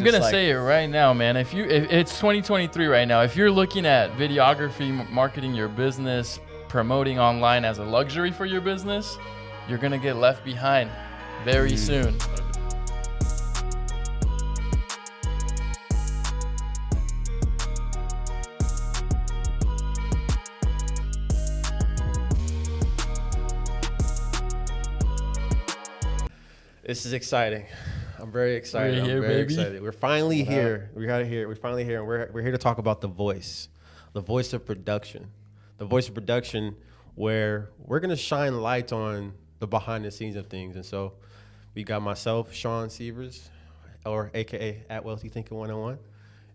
I'm gonna say it right now, man. If it's 2023 right now, if you're looking at videography, marketing your business, promoting online as a luxury for your business, you're gonna get left behind very soon. This is exciting. I'm very excited. We're here, I'm very baby. excited. We're finally here. We're finally here, and we're here to talk about the voice of production, the voice of production, where we're gonna shine light on the behind the scenes of things. And so, we got myself, Shawn Severs, or AKA at Wealthy Thinking 101, and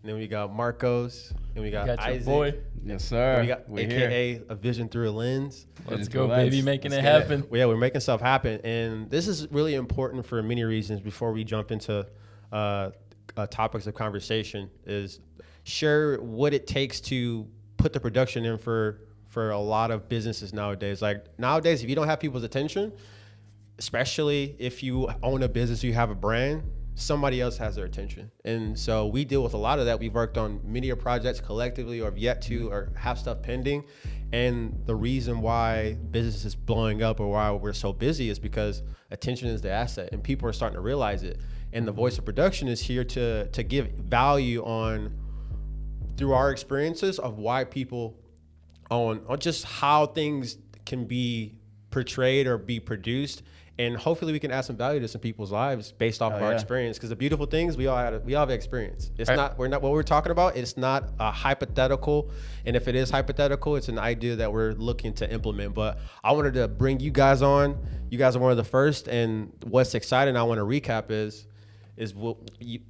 then we got Marcos, and we got Isaac. Your boy. Yes, sir. And we got AKA a vision through a lens. Let's go, baby, making it happen. Yeah, we're making stuff happen. And this is really important for many reasons. Before we jump into topics of conversation, is share what it takes to put the production in for a lot of businesses nowadays. Like nowadays, if you don't have people's attention, especially if you own a business, you have a brand, somebody else has their attention. And so we deal with a lot of that. We've worked on many projects collectively, or have yet to, or have stuff pending. And the reason why business is blowing up, or why we're so busy, is because attention is the asset, and people are starting to realize it. And the voice of production is here to give value on, through our experiences, of why people on just how things can be portrayed or be produced. And hopefully we can add some value to some people's lives based off of our experience. Because the beautiful thing is we all have experience. It's not what we're talking about. It's not a hypothetical. And if it is hypothetical, it's an idea that we're looking to implement. But I wanted to bring you guys on. You guys are one of the first. And what's exciting, I want to recap is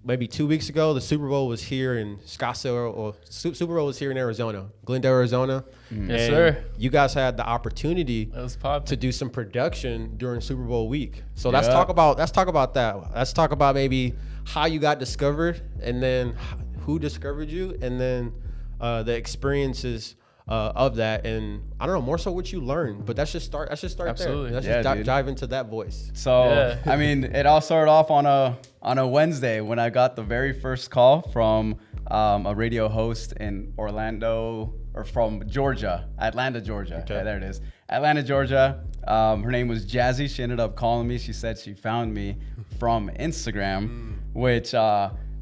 maybe 2 weeks ago, the Super Bowl was here in Scottsdale, or Super Bowl was here in Arizona, Glendale, Arizona. Yes, sir. You guys had the opportunity to do some production during Super Bowl week. So let's talk about that. Let's talk about maybe how you got discovered, and then who discovered you, and then the experiences of that, and I don't know, more so what you learned. But let's just start Absolutely. there. Let's just dive into that voice. So I mean, it all started off on a Wednesday when I got the very first call from a radio host in Orlando, or from Atlanta, Georgia. Okay. Yeah, there it is, Atlanta, Georgia. Her name was Jazzy. She ended up calling me. She said she found me from Instagram, which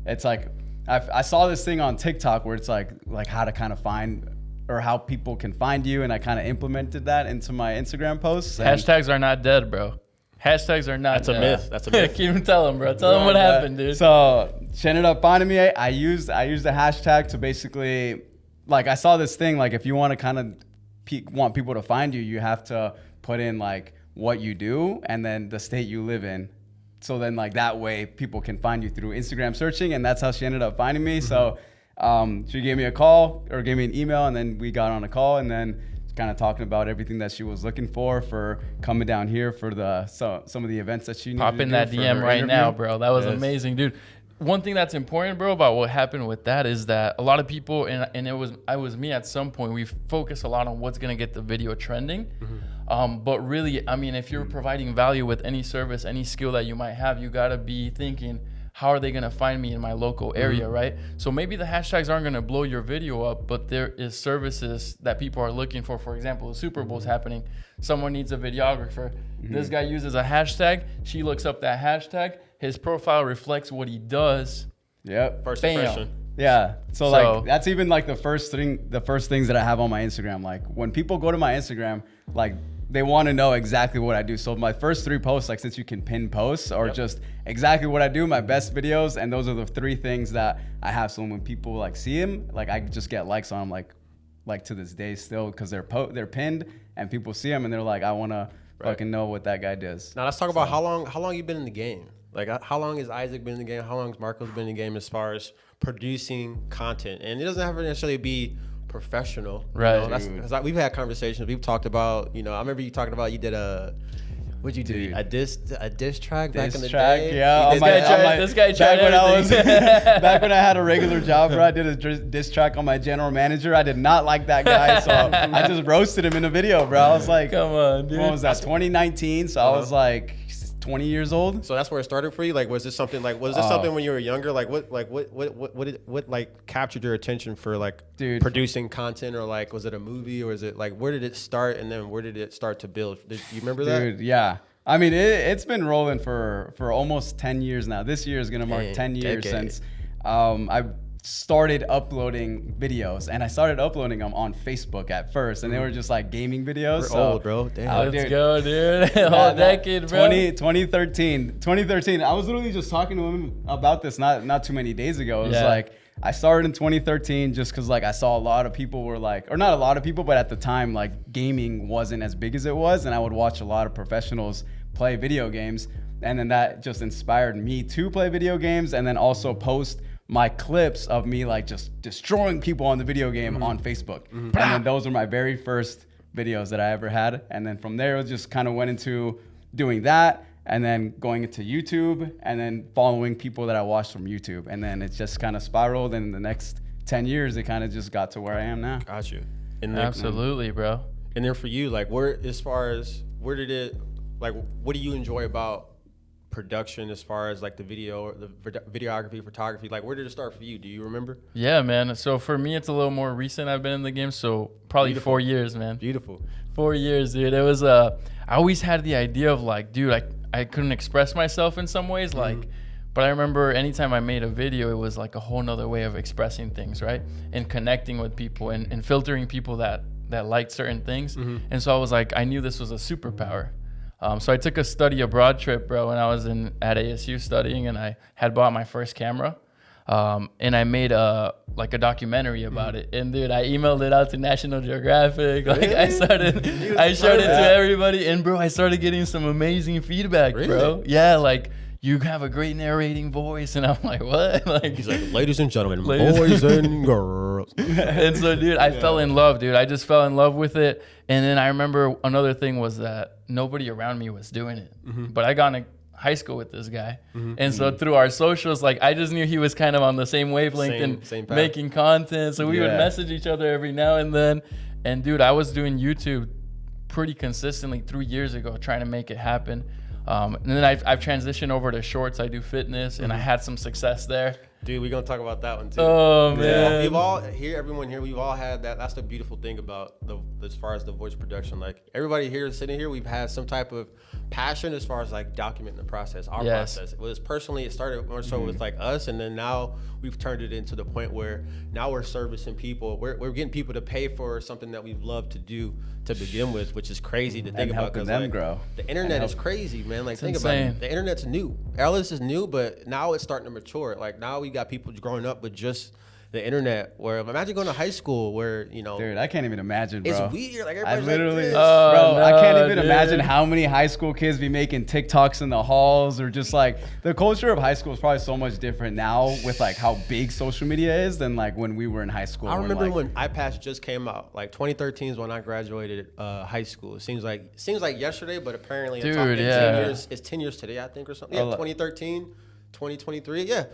it's like I saw this thing on TikTok where it's like how to kind of find, or how people can find you, and I kind of implemented that into my Instagram posts. Hashtags are not dead, bro. Hashtags are not dead. That's a myth. Keep them telling, bro. Tell them what happened, dude. So she ended up finding me. I used the hashtag to basically, like, I saw this thing, like, if you want to kind of want people to find you, you have to put in like what you do and then the state you live in. So then like that way people can find you through Instagram searching, and that's how she ended up finding me. So she gave me a call, or gave me an email, and then we got on a call, and then kind of talking about everything that she was looking for coming down here for some of the events that she needed Pop in that DM right now, bro. That was amazing, dude. One thing that's important, bro, about what happened with that is that a lot of people, and I was me at some point, we focus a lot on what's gonna get the video trending. But really, I mean, if you're providing value with any service, any skill that you might have, you gotta be thinking, how are they going to find me in my local area, right? So maybe the hashtags aren't going to blow your video up, but there is services that people are looking for. For example, the Super Bowl is happening. Someone needs a videographer. This guy uses a hashtag. She looks up that hashtag. His profile reflects what he does. Yep. First Bam. impression. Yeah. So like that's even like the first things that I have on my Instagram. Like when people go to my Instagram, like they want to know exactly what I do. So my first 3 posts, like, since you can pin posts, are just exactly what I do, my best videos, and those are the 3 things that I have. So when people like see them, like I just get likes on them, like to this day still, because they're pinned, and people see them and they're like, I want to fucking know what that guy does. Now let's talk about how long you've been in the game. Like, how long has Isaac been in the game? How long has Marcos been in the game as far as producing content? And it doesn't have to necessarily be professional, right? You know? Because we've had conversations. We've talked about, I remember you talking about you did what'd you do? A diss track back in the day? Yeah. This guy tried back when I had a regular job, bro, I did a diss track on my general manager. I did not like that guy, so I just roasted him in a video, bro. I was like, come on, dude. What was that? 2019. So I was like 20 years old. So that's where it started for you. Like, was this something something when you were younger? Like, what like captured your attention for like producing content, or like, was it a movie, or is it like, where did it start, and then where did it start to build? Did you remember that? Dude, yeah. I mean, it's been rolling for almost 10 years now. This year is gonna mark 10 years since I started uploading videos, and I started uploading them on Facebook at first, and they were just like gaming videos. We're old, bro. Damn. Let's go, dude. Whole decade, bro. 2013. I was literally just talking to him about this not too many days ago. It was like, I started in 2013 just because like I saw a lot of people were like, or not a lot of people, but at the time like gaming wasn't as big as it was, and I would watch a lot of professionals play video games, and then that just inspired me to play video games, and then also post my clips of me like just destroying people on the video game on Facebook. And then those were my very first videos that I ever had. And then from there, it just kind of went into doing that, and then going into YouTube, and then following people that I watched from YouTube. And then it just kind of spiraled, and in the next 10 years, it kind of just got to where I am now. Got you. And Absolutely, bro. And then for you, like, where did it, like, what do you enjoy about production as far as like the videography, photography? Like, where did it start for you? Do you remember? Yeah, man. So for me, it's a little more recent. I've been in the game, so probably 4 years, man. Beautiful. 4 years, dude. It was I always had the idea of like, dude, I couldn't express myself in some ways, like, but I remember anytime I made a video, it was like a whole nother way of expressing things, right? And connecting with people and filtering people that liked certain things. And so I was like, I knew this was a superpower. So I took a study abroad trip, bro, when I was at ASU studying, and I had bought my first camera. And I made a documentary about it. And dude, I emailed it out to National Geographic. Like, I showed it to everybody. And bro, I started getting some amazing feedback, bro. Yeah, like, you have a great narrating voice. And I'm like, what? Like, he's like, ladies and gentlemen, boys and girls. And so, dude, I fell in love, dude. I just fell in love with it. And then I remember another thing was that nobody around me was doing it. But I got into high school with this guy. And so through our socials, like, I just knew he was kind of on the same wavelength and making content. So we would message each other every now and then. And dude, I was doing YouTube pretty consistently 3 years ago, trying to make it happen. And then I've transitioned over to shorts. I do fitness, and I had some success there. Dude, we're gonna talk about that one too. Oh man, everyone here, we've all had that. That's the beautiful thing about as far as the voice production. Like, everybody here sitting here, we've had some type of passion as far as like documenting the process, our process. It was personally, it started more so with like us, and then now we've turned it into the point where now we're servicing people. We're getting people to pay for something that we've loved to do to begin with, which is crazy to think about, because like, grow. The internet is crazy, man. Like, think about it. The internet's new. All this is new, but now it's starting to mature. Like, now we got people growing up with just the internet. Where imagine going to high school where, you know, dude, I can't even imagine, bro. It's weird. Like, everybody's like this. Bro, I can't even imagine how many high school kids be making TikToks in the halls, or just like the culture of high school is probably so much different now with like how big social media is than like when we were in high school. I remember when iPads just came out. Like 2013 is when I graduated high school. It seems like yesterday, but apparently it's 10 years. It's 10 years today, I think, or something. Yeah, 2013. 2023, yeah.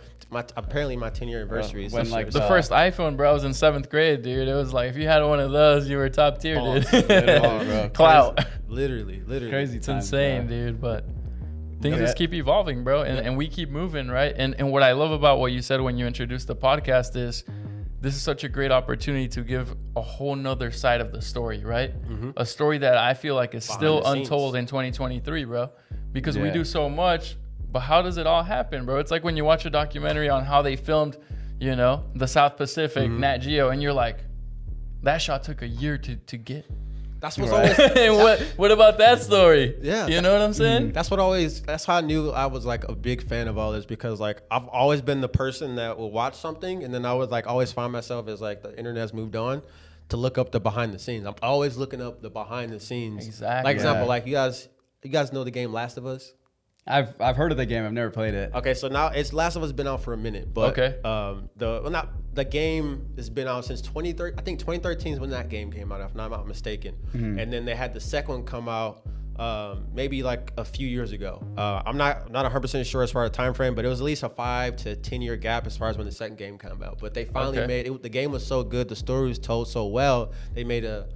Apparently my 10-year anniversary is when like the first iPhone, bro, I was in 7th grade, dude. It was like, if you had one of those, you were top tier, dude. Clout. Literally. Crazy. It's insane, dude. But things just keep evolving, bro, and we keep moving, right? And what I love about what you said when you introduced the podcast is, this is such a great opportunity to give a whole nother side of the story, right? A story that I feel like is still untold in 2023, bro, because we do so much. But how does it all happen, bro? It's like when you watch a documentary on how they filmed, you know, the South Pacific, Nat Geo, and you're like, that shot took a year to get. That's what's always. And what about that story? Yeah, you know what I'm saying? That's how I knew I was like a big fan of all this, because like I've always been the person that will watch something, and then I would like always find myself, as like the internet's moved on, to look up the behind the scenes. I'm always looking up the behind the scenes. Exactly. Like, example, like you guys know the game Last of Us? I've heard of the game. I've never played it. Okay, so now it's Last of Us been out for a minute, but the game has been out since 2013. I think 2013 is when that game came out, if I'm not mistaken. And then they had the second one come out maybe like a few years ago. I'm not 100% sure as far as time frame, but it was at least a 5 to 10 year gap as far as when the second game came out. But they finally made it. The game was so good, the story was told so well. They made a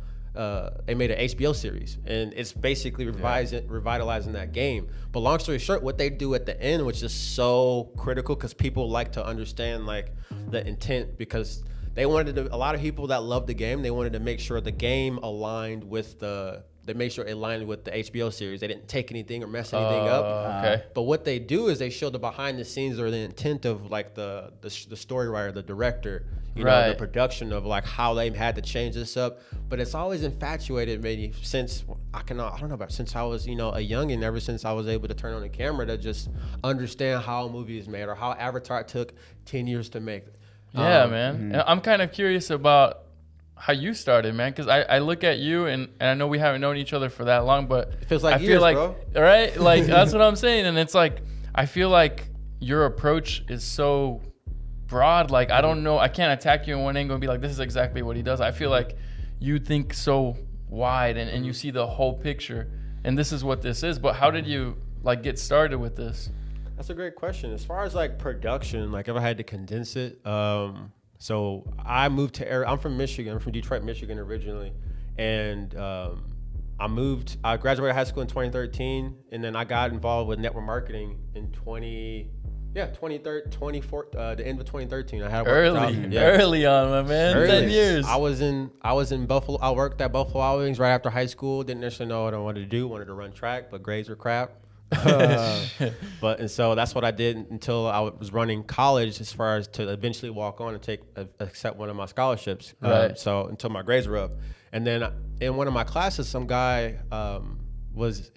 they made an HBO series, and it's basically revitalizing that game. But long story short, what they do at the end, which is so critical, because people like to understand like the intent, because they wanted to, a lot of people that love the game, they wanted to make sure the game aligned with they made sure it aligned with the HBO series. They didn't take anything or mess anything up. Okay. But what they do is they show the behind the scenes or the intent of like the story writer, the director, you know, the production of like how they had to change this up. But it's always infatuated me since I don't know about since I was, you know, a youngin', ever since I was able to turn on the camera to just understand how a movie is made or how Avatar took 10 years to make. Yeah, man. And I'm kind of curious about how you started, man, because I look at you and I know we haven't known each other for that long, but it feels like I years, feel like, bro. Right? Like that's what I'm saying, and it's like I feel like your approach is so broad. Like I don't know, I can't attack you in one angle and be like, this is exactly what he does. I feel like you think so wide and you see the whole picture, and this is what this is. But how did you like get started with this? That's a great question. As far as like production, like if I had to condense it, so I moved to I'm from Michigan. I'm from Detroit, Michigan originally. And I graduated high school in 2013, and then I got involved with network marketing in the end of 2013. I had a early on, my man. 10 years. I was in Buffalo. I worked at Buffalo Wild Wings right after high school. Didn't necessarily know what I wanted to do. Wanted to run track, but grades were crap. And so that's what I did until I was running college, as far as to eventually walk on and accept one of my scholarships. So until my grades were up, and then in one of my classes, some guy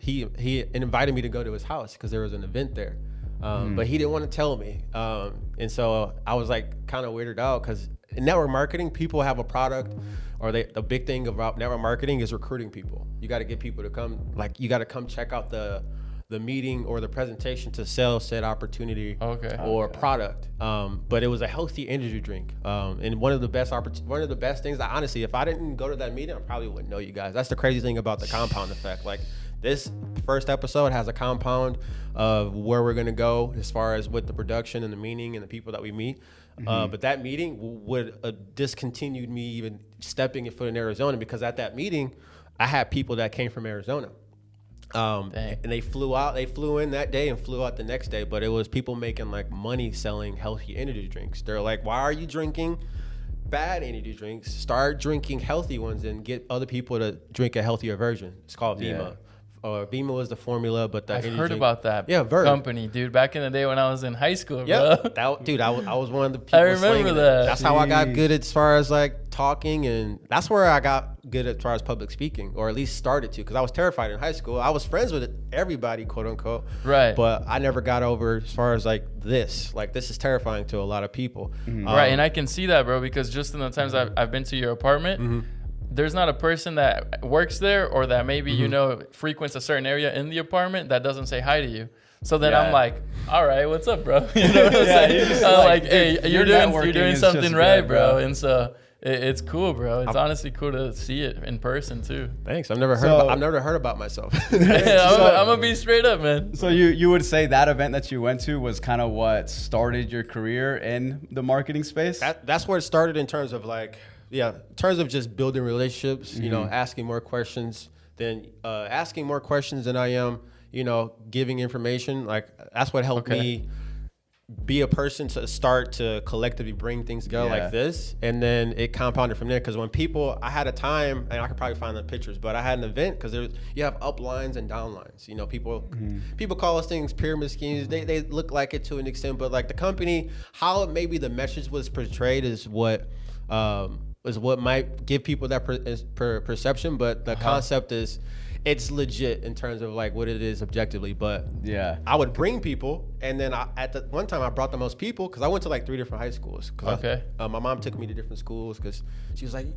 he invited me to go to his house because there was an event there, but he didn't want to tell me, and so I was like kind of weirded out because in network marketing, people have a product. Or the big thing about network marketing is recruiting people. You got to get people to come, like you got to come check out the meeting or the presentation to sell said opportunity or product. But it was a healthy energy drink. And one of the best things that honestly, if I didn't go to that meeting, I probably wouldn't know you guys. That's the crazy thing about the compound effect. Like this first episode has a compound of where we're gonna go as far as with the production and the meaning and the people that we meet. But that meeting would discontinued me even stepping a foot in Arizona, because at that meeting, I had people that came from Arizona. And they flew in that day and flew out the next day, but it was people making like money selling healthy energy drinks. They're like, why are you drinking bad energy drinks? Start drinking healthy ones and get other people to drink a healthier version. It's called Vima. Vima was the formula, but I've heard about that Verb. company, dude, back in the day when I was in high school, bro. I was one of the people. I remember that. That's how I got good as far as like talking, and that's where I got good as far as public speaking, or at least started to, because I was terrified in high school. I was friends with everybody, quote unquote, right? But I never got over as far as like this is terrifying to a lot of people, right? And I can see that, bro, because just in the times I've been to your apartment. There's not a person that works there or that maybe, you know, frequents a certain area in the apartment that doesn't say hi to you. So then I'm like, all right, what's up, bro? You know what I'm saying? I'm like, hey, you're doing something right, bro. And so it's cool, bro. It's honestly cool to see it in person too. Thanks. I've never heard about myself. I'm gonna be straight up, man. So you would say that event that you went to was kind of what started your career in the marketing space? That's where it started in terms of like, in terms of just building relationships, you know, asking more questions than I am, you know, giving information. Like that's what helped me be a person to start to collectively bring things together like this. And then it compounded from there. Because when I had a time, and I could probably find the pictures, but I had an event because you have up lines and down lines. You know, people call those things pyramid schemes. They look like it to an extent, but like the company, how maybe the message was portrayed is what might give people that perception, but the concept is it's legit in terms of like what it is objectively. But I would bring people, and then one time I brought the most people because I went to like 3 different high schools. My mom took me to different schools because she was like,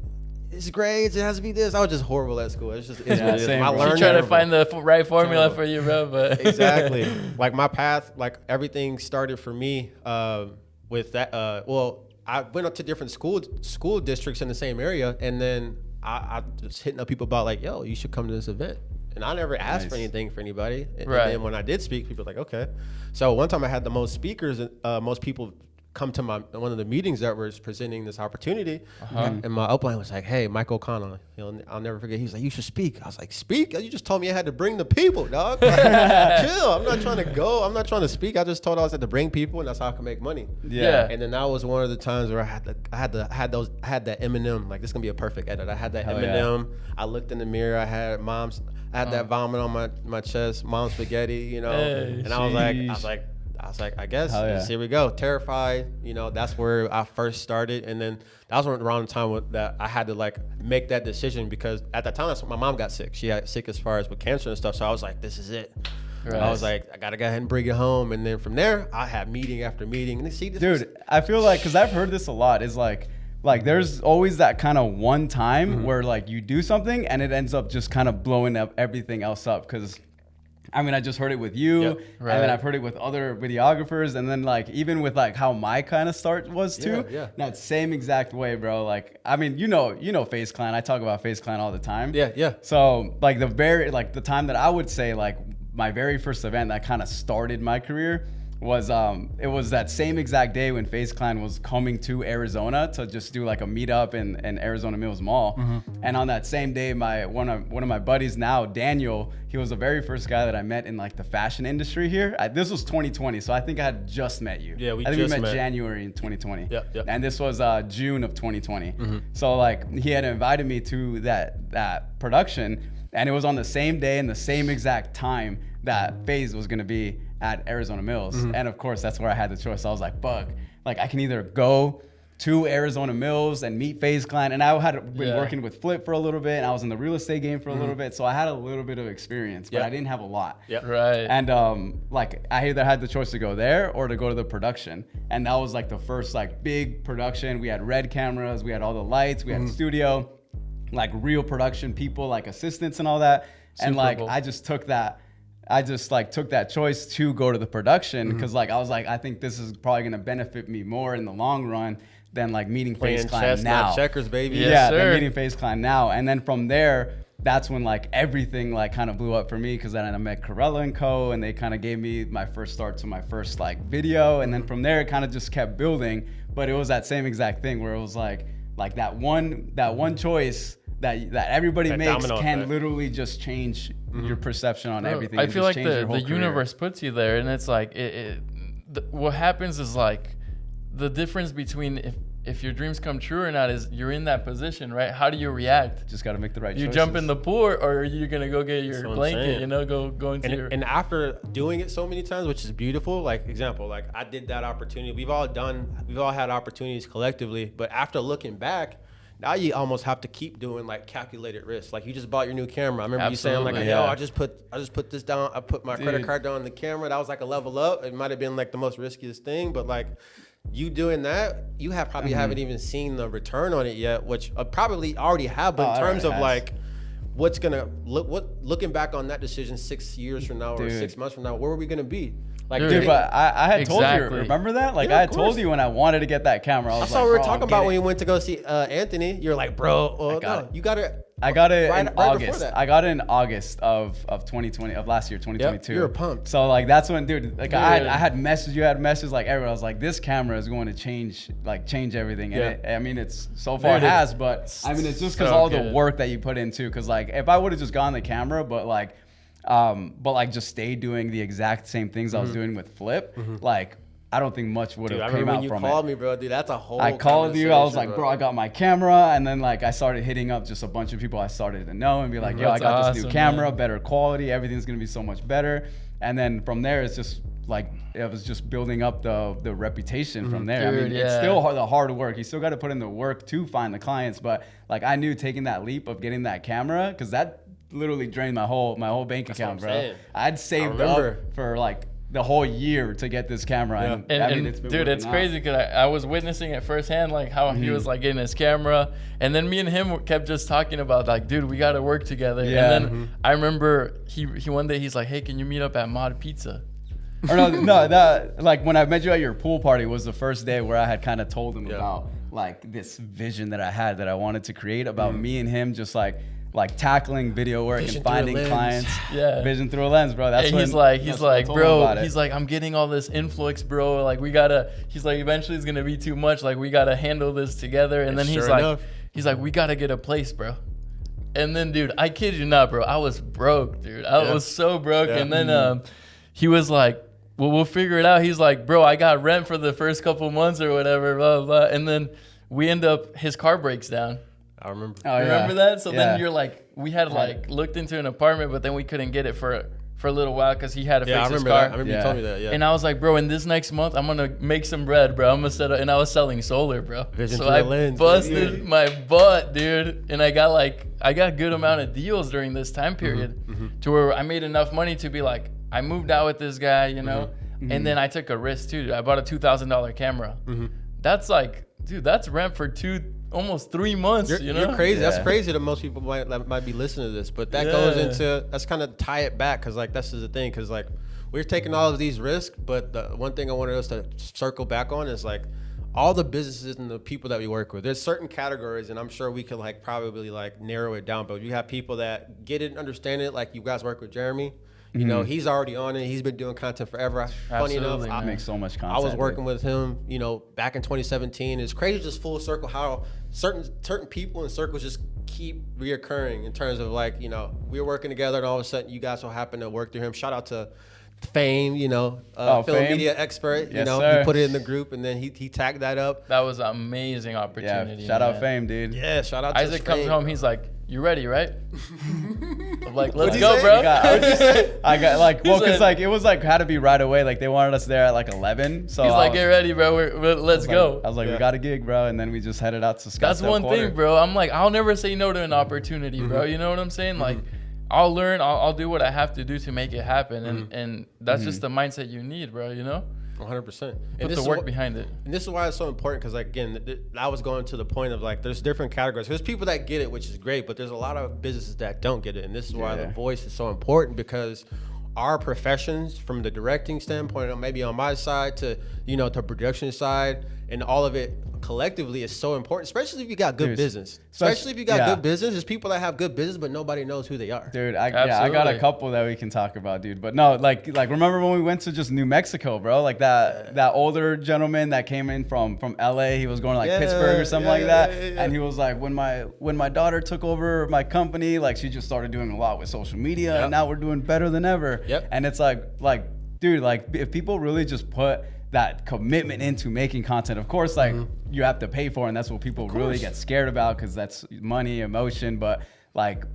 it's grades, it has to be this. I was just horrible at school. It's just what it is. I learned trying to find the right formula for you, bro. But exactly, like my path, like everything started for me with that. I went up to different school districts in the same area, and then I was hitting up people about like, yo, you should come to this event. And I never asked for anything for anybody. And then when I did speak, people were like, okay. So one time I had the most speakers, most people come to one of the meetings that was presenting this opportunity, and my upline was like, "Hey, Mike O'Connell, I'll never forget." He was like, "You should speak." I was like, "Speak? You just told me I had to bring the people, dog. Like, chill. I'm not trying to go. I'm not trying to speak. I just told I was had to bring people, and that's how I can make money." Yeah. And then that was one of the times where I had that Eminem. Like, this is gonna be a perfect edit. I had that Eminem. Yeah. I looked in the mirror. I had that vomit on my chest, mom's spaghetti, and I was like, I guess here we go. Terrified, that's where I first started. And then that was around the time that I had to like make that decision, because at that time, that's when my mom got sick. She got sick as far as with cancer and stuff. So I was like, this is it. Right. I was like, I got to go ahead and bring it home. And then from there, I had meeting after meeting. And see, dude, I feel like, because I've heard this a lot, is like there's always that kind of one time where like you do something and it ends up just kind of blowing up everything else up. Because I mean, I just heard it with you, and then I've heard it with other videographers, and then like even with like how my kind of start was too. That same exact way, bro. Like, I mean, you know, FaZe Clan. I talk about FaZe Clan all the time. Yeah. So like the time that I would say like my very first event that kind of started my career was it was that same exact day when FaZe Clan was coming to Arizona to just do like a meetup in Arizona Mills Mall. And on that same day, one of my buddies now, Daniel, he was the very first guy that I met in like the fashion industry here. This was 2020, so I think I had just met you. Yeah, I think we met January in 2020. Yep. And this was June of 2020. So like he had invited me to that production, and it was on the same day and the same exact time that FaZe was gonna be at Arizona Mills. And of course, that's where I had the choice. I was like, fuck, like I can either go to Arizona Mills and meet FaZe Clan. And I had been working with Flip for a little bit, and I was in the real estate game for a little bit. So I had a little bit of experience, but I didn't have a lot. Right. And like I either had the choice to go there or to go to the production. And that was like the first like big production. We had red cameras, we had all the lights, we had a studio, like real production people, like assistants and all that. And like I just took that choice to go to the production, because like I was like, I think this is probably gonna benefit me more in the long run than like meeting FaZe Clan now. Not checkers, baby. Than meeting FaZe Clan now. And then from there, that's when like everything like kind of blew up for me, because then I met Corella and Co, and they kind of gave me my first start to my first like video. And then from there, it kind of just kept building. But it was that same exact thing where it was like that one choice that everybody makes can literally just change your perception on everything. I feel like the universe puts you there, and it's like what happens is like the difference between if your dreams come true or not is you're in that position, right? How do you react? Just got to make the right choices. You jump in the pool, or are you gonna go get your blanket? Go into your. And after doing it so many times, which is beautiful. Like example, like I did that opportunity. We've all had opportunities collectively, but after looking back, now you almost have to keep doing like calculated risk. Like you just bought your new camera. I remember you saying like, yo, I just put this down. I put my credit card down on the camera. That was like a level up. It might have been like the most riskiest thing, but like you doing that, you haven't even seen the return on it yet, which probably already have. But in terms of like what's gonna looking back on that decision 6 years from now or 6 months from now, where are we gonna be? Like, dude, but I had told you, remember that? Like, I had told you when I wanted to get that camera. I saw we were talking about when you went to go see Anthony. You're like, bro, you got it. I got it in August. I got it in August of 2020, of last year, 2022. Yep, you were pumped. So like that's when, dude, like I had messages, like everyone. I was like, this camera is going to change everything. And I mean, it's so far it has, but I mean, it's just because all the work that you put into. Because like if I would have just gotten the camera, but like just stayed doing the exact same things I was doing with Flip, like I don't think much would have came out from it. When you called me, bro, dude, that's a whole I called you, I was like, bro, I got my camera, and then like I started hitting up just a bunch of people I started to know and be like, yo, I got this new camera, better quality, everything's gonna be so much better. And then from there, it's just like, it was just building up the reputation from there. Dude, I mean, it's still the hard work. You still got to put in the work to find the clients, but like I knew taking that leap of getting that camera, because that literally drained my whole bank account, bro. I'd saved up for like the whole year to get this camera. And I mean, it's crazy because I was witnessing it firsthand, like how he was like getting his camera, and then me and him kept just talking about like, dude, we got to work together. And then I remember he one day he's like, hey, can you meet up at Mod Pizza? Or no, that like when I met you at your pool party was the first day where I had kind of told him about like this vision that I had that I wanted to create about me and him just like like tackling video work Vision and through a finding lens. clients. Yeah. Vision through a lens, bro. That's And when, he's that's when I like, told him bro, about it. he's like, I'm getting all this influx, bro. Like, he's like, eventually it's gonna be too much. Like, we gotta handle this together. And then he's like, we gotta get a place, bro. And then, dude, I kid you not, bro, I was broke, dude. I was so broke. Yeah. And then he was like, well, we'll figure it out. He's like, bro, I got rent for the first couple months or whatever, blah, blah, blah. And then we end up, his car breaks down. I remember. Oh, yeah. Remember that? So Yeah. then you're like, we had like looked into an apartment, but then we couldn't get it for a little while because he had to Yeah, I fix his remember car. that. I remember you told me that. Yeah. And I was like, bro, in this next month, I'm gonna make some bread, bro. I'm gonna set up, and I was selling solar, bro. Vision So through I the lens, busted baby. my butt, dude, and I got good amount of deals during this time period, to where I made enough money to be like, I moved out with this guy, you know, and then I took a risk too. I bought a $2,000 camera. That's like, dude, that's rent for almost 3 months. You're crazy. Yeah. That's crazy to most people that might be listening to this, but that goes into, that's kind of tie it back, because like that's the thing, because like we're taking all of these risks, but the one thing I wanted us to circle back on is like all the businesses and the people that we work with. There's certain categories, and I'm sure we could like probably like narrow it down, but you have people that get it and understand it, like you guys work with Jeremy. You know, he's already on it. He's been doing content forever. Funny enough, I make so much content. I was working dude. with him, you know, back in 2017. It's crazy, just full circle, how certain people and circles just keep reoccurring in terms of like, you know, we were working together, and all of a sudden you guys will happen to work through him. Shout out to Fame, you know, film Fame? media expert. You Yes, know, sir. he put it in the group, and then he tagged that up. That was an amazing opportunity. Yeah, shout out man. Fame, dude. Yeah, shout out to Isaac comes Fame. home, he's like, you ready, right? I'm like, let's What'd he go, say? bro. You got- I got like, well, He cause said- like it was like had to be right away. Like they wanted us there at like 11. So He's I like, was- get ready, bro. Let's go. I was like, Yeah. we got a gig, bro, and then we just headed out to Scottsdale. That's one Quarter. thing, bro. I'm like, I'll never say no to an opportunity, bro. You know what I'm saying? Like, I'll learn. I'll do what I have to do to make it happen, and that's just the mindset you need, bro. You know, 100%. put the work behind it. And this is why it's so important, because like, again, I was going to the point of like, there's different categories. There's people that get it, which is great, but there's a lot of businesses that don't get it, and this is why the voice is so important, because our professions, from the directing standpoint, or maybe on my side to, you know, to production side, and all of it collectively is so important, especially if you got good business. Especially if you got good business. There's people that have good business, but nobody knows who they are. Dude, I got a Absolutely. couple that we can talk about, dude. But no, like remember when we went to just New Mexico, bro? Like that older gentleman that came in from LA. He was going to like Pittsburgh or something like that. Yeah. And he was like, when my daughter took over my company, like she just started doing a lot with social media, and now we're doing better than ever. Yep. And it's like, dude, like if people really just put that commitment into making content, of course, like you have to pay for it, and that's what people really get scared about, because that's money, emotion. But like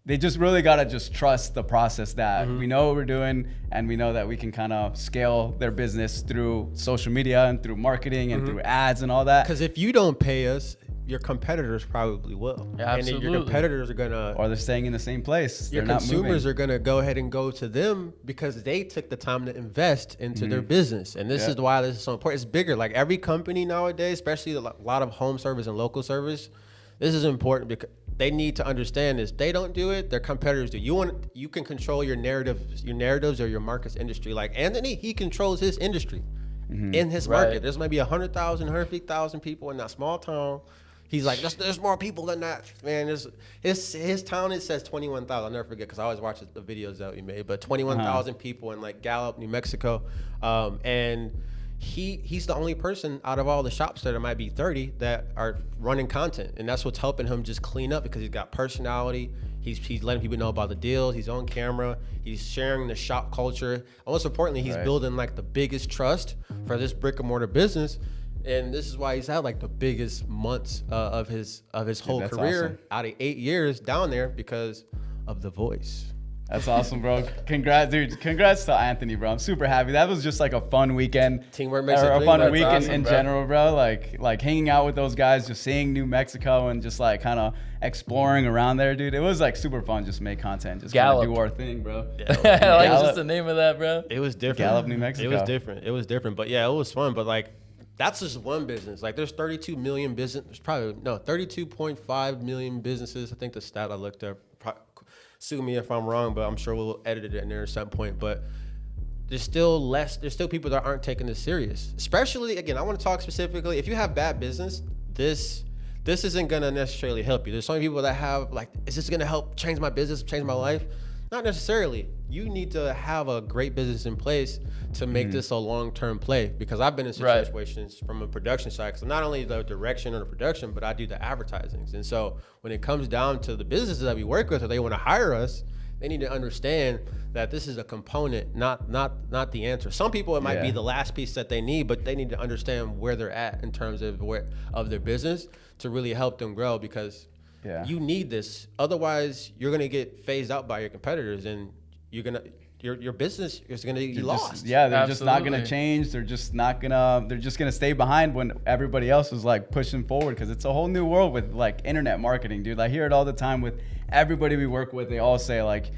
they just really gotta just trust the process that we know what we're doing, and we know that we can kind of scale their business through social media and through marketing and through ads and all that. Because if you don't pay us, your competitors probably will. Yeah, and then your absolutely. competitors are gonna, Or they're staying in the same place. your They're not consumers moving. are gonna go ahead and go to them because they took the time to invest into their business. And this is why this is so important. It's bigger. Like every company nowadays, especially a lot of home service and local service, this is important because they need to understand this. They don't do it, their competitors do. You can control your narratives or your market's industry. Like Anthony, he controls his industry in his market. Right. There's maybe 100,000, 150,000 people in that small town. He's like, there's more people than that, man. His town, it says 21,000. I'll never forget, because I always watch the videos that we made. But 21,000 people in like Gallup, New Mexico, and he's the only person out of all the shops there might be 30 that are running content, and that's what's helping him just clean up, because he's got personality. He's letting people know about the deals. He's on camera. He's sharing the shop culture. And most importantly, he's building like the biggest trust for this brick and mortar business. And this is why he's had like the biggest months of his whole that's career awesome. out of 8 years down there, because of the voice. That's awesome, bro. Congrats, dude. Congrats to Anthony, bro. I'm super happy. That was just like a fun weekend. Teamwork makes or the a dream fun work. week That's in awesome, bro. general, bro. Like hanging out with those guys, just seeing New Mexico and just like kind of exploring around there, dude. It was like super fun. Just make content, just kind of Gallup. do our thing, bro. Like, Gallup. it's just the name of that, bro. It was different. Gallup, New Mexico. It was different. It was different. But yeah, it was fun. But like, that's just one business. Like, there's 32 million business. There's probably 32.5 million businesses. I think the stat I looked up. Sue me if I'm wrong, but I'm sure we'll edit it in there at some point. But there's still people that aren't taking this serious. Especially, again, I want to talk specifically. If you have bad business, this this isn't gonna necessarily help you. There's so many people that have like, is this gonna help change my business, change my life? Not necessarily. You need to have a great business in place to make this a long-term play, because I've been in situations from a production side, because not only the direction or the production, but I do the advertisings. And so when it comes down to the businesses that we work with, or they want to hire us, they need to understand that this is a component, not the answer. Some people, it might be the last piece that they need, but they need to understand where they're at in terms of their business to really help them grow, because you need this. Otherwise, you're gonna get phased out by your competitors, and your business is gonna be lost. They're just not gonna change. They're just gonna stay behind when everybody else is like pushing forward, because it's a whole new world with like internet marketing, dude. I hear it all the time with everybody we work with. They all say like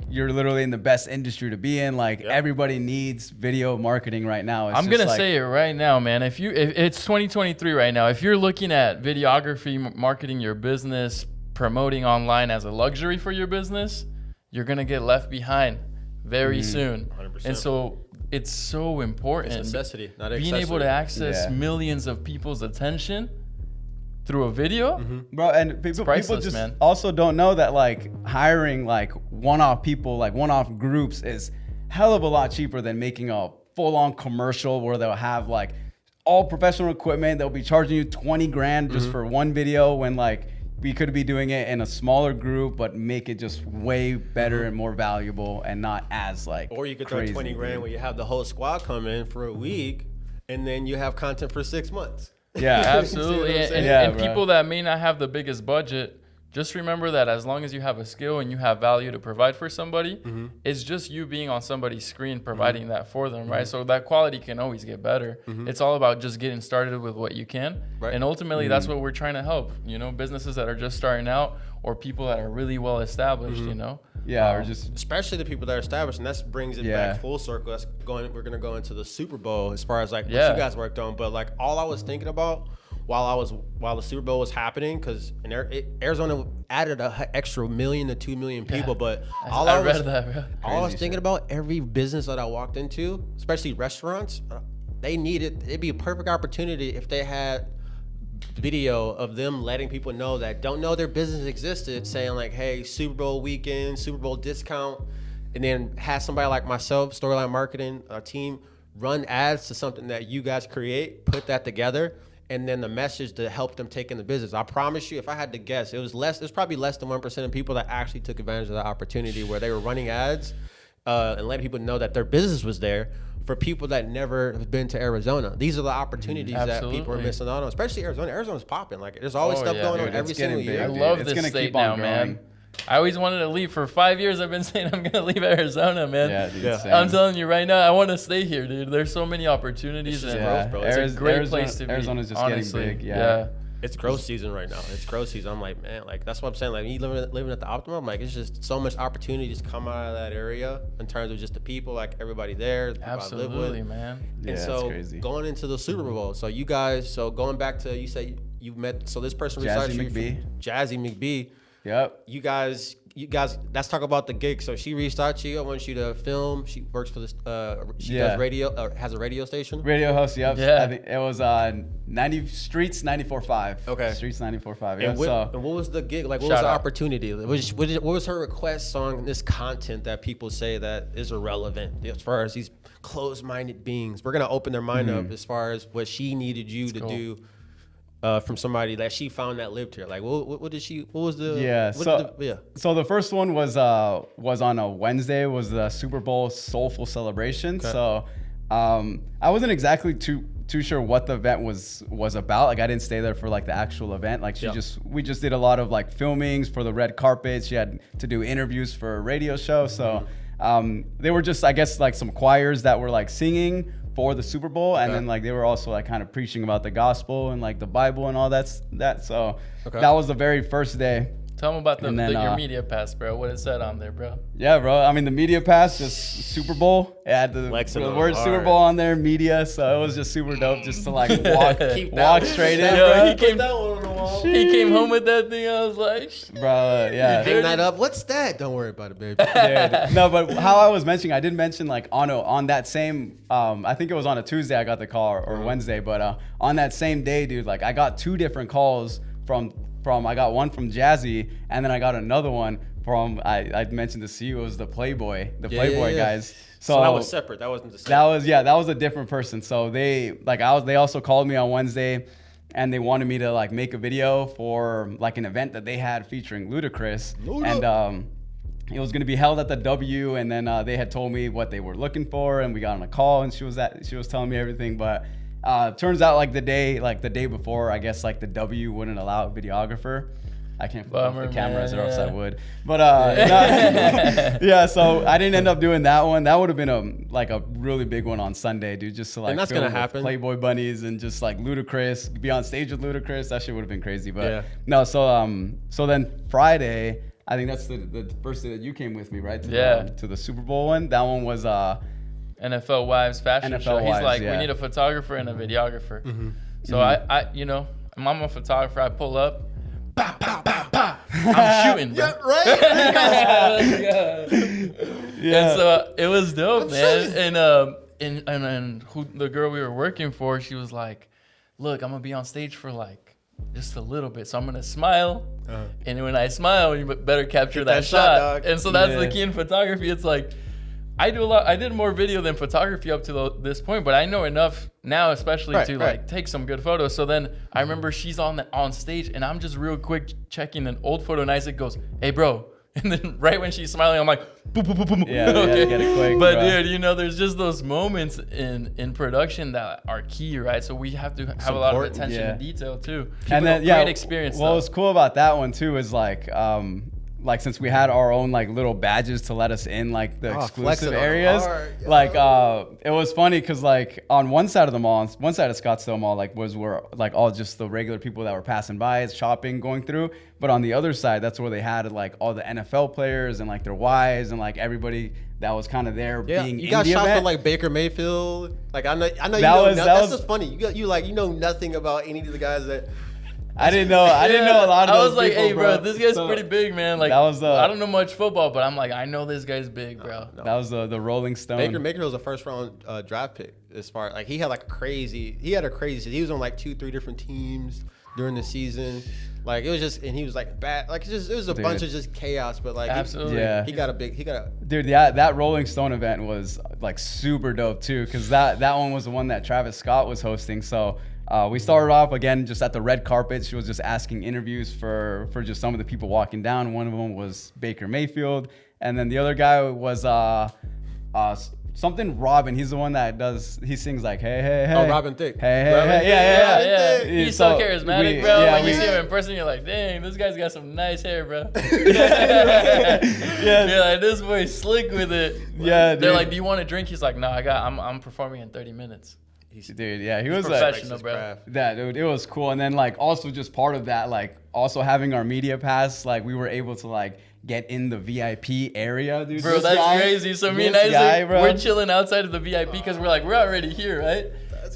you're literally in the best industry to be in. Like everybody needs video marketing right now. I'm gonna say it right now, man. If it's 2023 right now, if you're looking at videography, marketing your business, promoting online as a luxury for your business, you're gonna get left behind very soon. 100%. And so it's so important. It's a necessity, not an being able to access millions of people's attention through a video, bro. And people just also don't know that like hiring like one-off people, like one-off groups, is hell of a lot cheaper than making a full-on commercial where they'll have like all professional equipment. They'll be charging you 20 grand just for one video, when like we could be doing it in a smaller group, but make it just way better and more valuable, and not as like. Or you could throw 20 grand where you have the whole squad come in for a week, and then you have content for 6 months. Yeah, absolutely. And people that may not have the biggest budget, just remember that as long as you have a skill and you have value to provide for somebody, it's just you being on somebody's screen providing that for them, right? So that quality can always get better. It's all about just getting started with what you can. And ultimately, that's what we're trying to help, businesses that are just starting out, or people that are really well established, or just especially the people that are established, and that brings it back full circle. We're gonna go into the Super Bowl as far as like what you guys worked on, but like all I was thinking about while the Super Bowl was happening, because Arizona added an extra 1 million to 2 million people, but all I was thinking about, every business that I walked into, especially restaurants, it'd be a perfect opportunity if they had video of them letting people know that don't know their business existed, saying like, hey, Super Bowl weekend, Super Bowl discount, and then have somebody like myself, Storyline Marketing, our team, run ads to something that you guys create, put that together, and then the message to help them take in the business. I promise you, if I had to guess, there's probably less than 1% of people that actually took advantage of the opportunity where they were running ads and letting people know that their business was there. For people that never have been to Arizona, these are the opportunities that people are missing out on, especially Arizona. Arizona's popping. Like, there's always stuff going on every single year. I love this state now, man. I always wanted to leave. For 5 years, I've been saying I'm going to leave Arizona, man. Yeah, dude, I'm telling you right now, I want to stay here, dude. There's so many opportunities. It's growth, bro. It's a great place to be. Arizona's just honestly. getting big. Yeah. It's growth season right now. It's growth season. I'm like, man, like that's what I'm saying. Like, me living at the Optimum, like it's just so much opportunity just come out of that area in terms of just the people, like everybody there. The Absolutely, man. And so going into the Super Bowl, so you guys, going back to, you say you met, so this person reached out to you, Jazzy McBee. Yep. You guys, let's talk about the gig. So she reached out to you. I want you to film. She works for this. She does radio. Has a radio station. Radio host. Yep. Yeah. I think it was 90 Streets 94.5. Okay. Streets 94.5. Yeah. And what was the gig? Like, what was the opportunity? What was her request on this content that people say that is irrelevant as far as these closed-minded beings? We're gonna open their mind up as far as what she needed you to do. From somebody that she found that lived here. Like, what did she? What was the? So the first one was on a Wednesday. Was the Super Bowl Soulful Celebration. Okay. So I wasn't exactly too sure what the event was about. Like, I didn't stay there for like the actual event. Like, we just did a lot of like filmings for the red carpet. She had to do interviews for a radio show. So they were just, I guess, like some choirs that were like singing for the Super Bowl, and then like they were also like kind of preaching about the gospel and like the Bible and all that. So that was the very first day. Tell them about your media pass, bro. What it said on there, bro. Yeah, bro. I mean, the media pass, just Super Bowl. It had the word Super Bowl on there, media. So it was just super dope just to like walk straight in. Yo, he came home with that thing. I was like, bro, yeah. Hang that up. What's that? Don't worry about it, baby. No, but how I was mentioning, I did mention like on that same, I think it was on a Tuesday I got the call or Wednesday, but on that same day, dude, like I got 2 different calls I got one from Jazzy, and then I got another one from I mentioned to see you, it was the Playboy guys. So that was separate. That wasn't the same. That was a different person. So they also called me on Wednesday, and they wanted me to like make a video for like an event that they had featuring Ludacris. And it was gonna be held at the W, and then they had told me what they were looking for, and we got on a call, and she was telling me everything. But turns out like the day before, I guess like the W wouldn't allow a videographer. I can't flip off the cameras, or else I would. But yeah, so I didn't end up doing that one. That would have been a really big one on Sunday, dude. Just to like, and that's gonna happen. Playboy bunnies and just like Ludacris, be on stage with Ludacris. That shit would have been crazy. But yeah. No, so then Friday, I think that's the first day that you came with me, right? To the Super Bowl one. That one was NFL Wives fashion show. He's like, we need a photographer and a videographer. So I I'm a photographer. I pull up. Bah, bah, bah, bah. I'm shooting, bro. Yeah, right? And so it was dope, man. And who the girl we were working for, she was like, look, I'm gonna be on stage for like just a little bit, so I'm gonna smile, and when I smile, you better capture that shot. Dog. And so that's the key in photography. It's like I did more video than photography up to this point, but I know enough now, especially to like take some good photos. So then I remember she's on stage, and I'm just real quick checking an old photo, and Isaac goes, "Hey, bro." And then right when she's smiling, I'm like, boom, boom, boom, boom. Yeah, okay. Get it quick, but bro. dude, there's just those moments in production that are key, right? So we have to have a lot of attention to detail too. And then great experience. What was cool about that one too is like since we had our own like little badges to let us in like the exclusive areas, like it was funny because like on one side of the mall, one side of Scottsdale Mall, like was where like all just the regular people that were passing by, shopping, going through. But on the other side, that's where they had like all the NFL players and like their wives and like everybody that was kind of there being. You got shot for like Baker Mayfield. Like I know that's just funny. You know nothing about any of the guys that. I didn't know a lot of those I was like, people, hey, bro, this guy's pretty big, man. Like, that was I don't know much football, but I'm like, I know this guy's big, bro. No. That was the Rolling Stone. Baker Mayfield was a first round draft pick. As far like he had a crazy. He was on like 2-3 different teams during the season. Like it was just, and he was like bad. Like it was a bunch of just chaos. But like absolutely, he got a. Dude, that Rolling Stone event was like super dope too, because that one was the one that Travis Scott was hosting. So. We started off again just at the red carpet. She was just asking interviews for just some of the people walking down. One of them was Baker Mayfield, and then the other guy was something Robin. He's the one that he sings like hey hey hey. Oh, Robin Thicke. Hey, yeah. He's so charismatic, bro. When you see him in person, you're like, dang, this guy's got some nice hair, bro. Yeah, you're like, this boy's slick with it. Yeah, they're like, do you want a drink? He's like, no, I'm performing in 30 minutes. Dude, yeah, he was professional, bro. That dude, it was cool. And then like also just part of that, like also having our media pass, like we were able to like get in the VIP area, dude. Bro, that's crazy. So me and Isaac, we're chilling outside of the VIP because we're like, we're already here, right?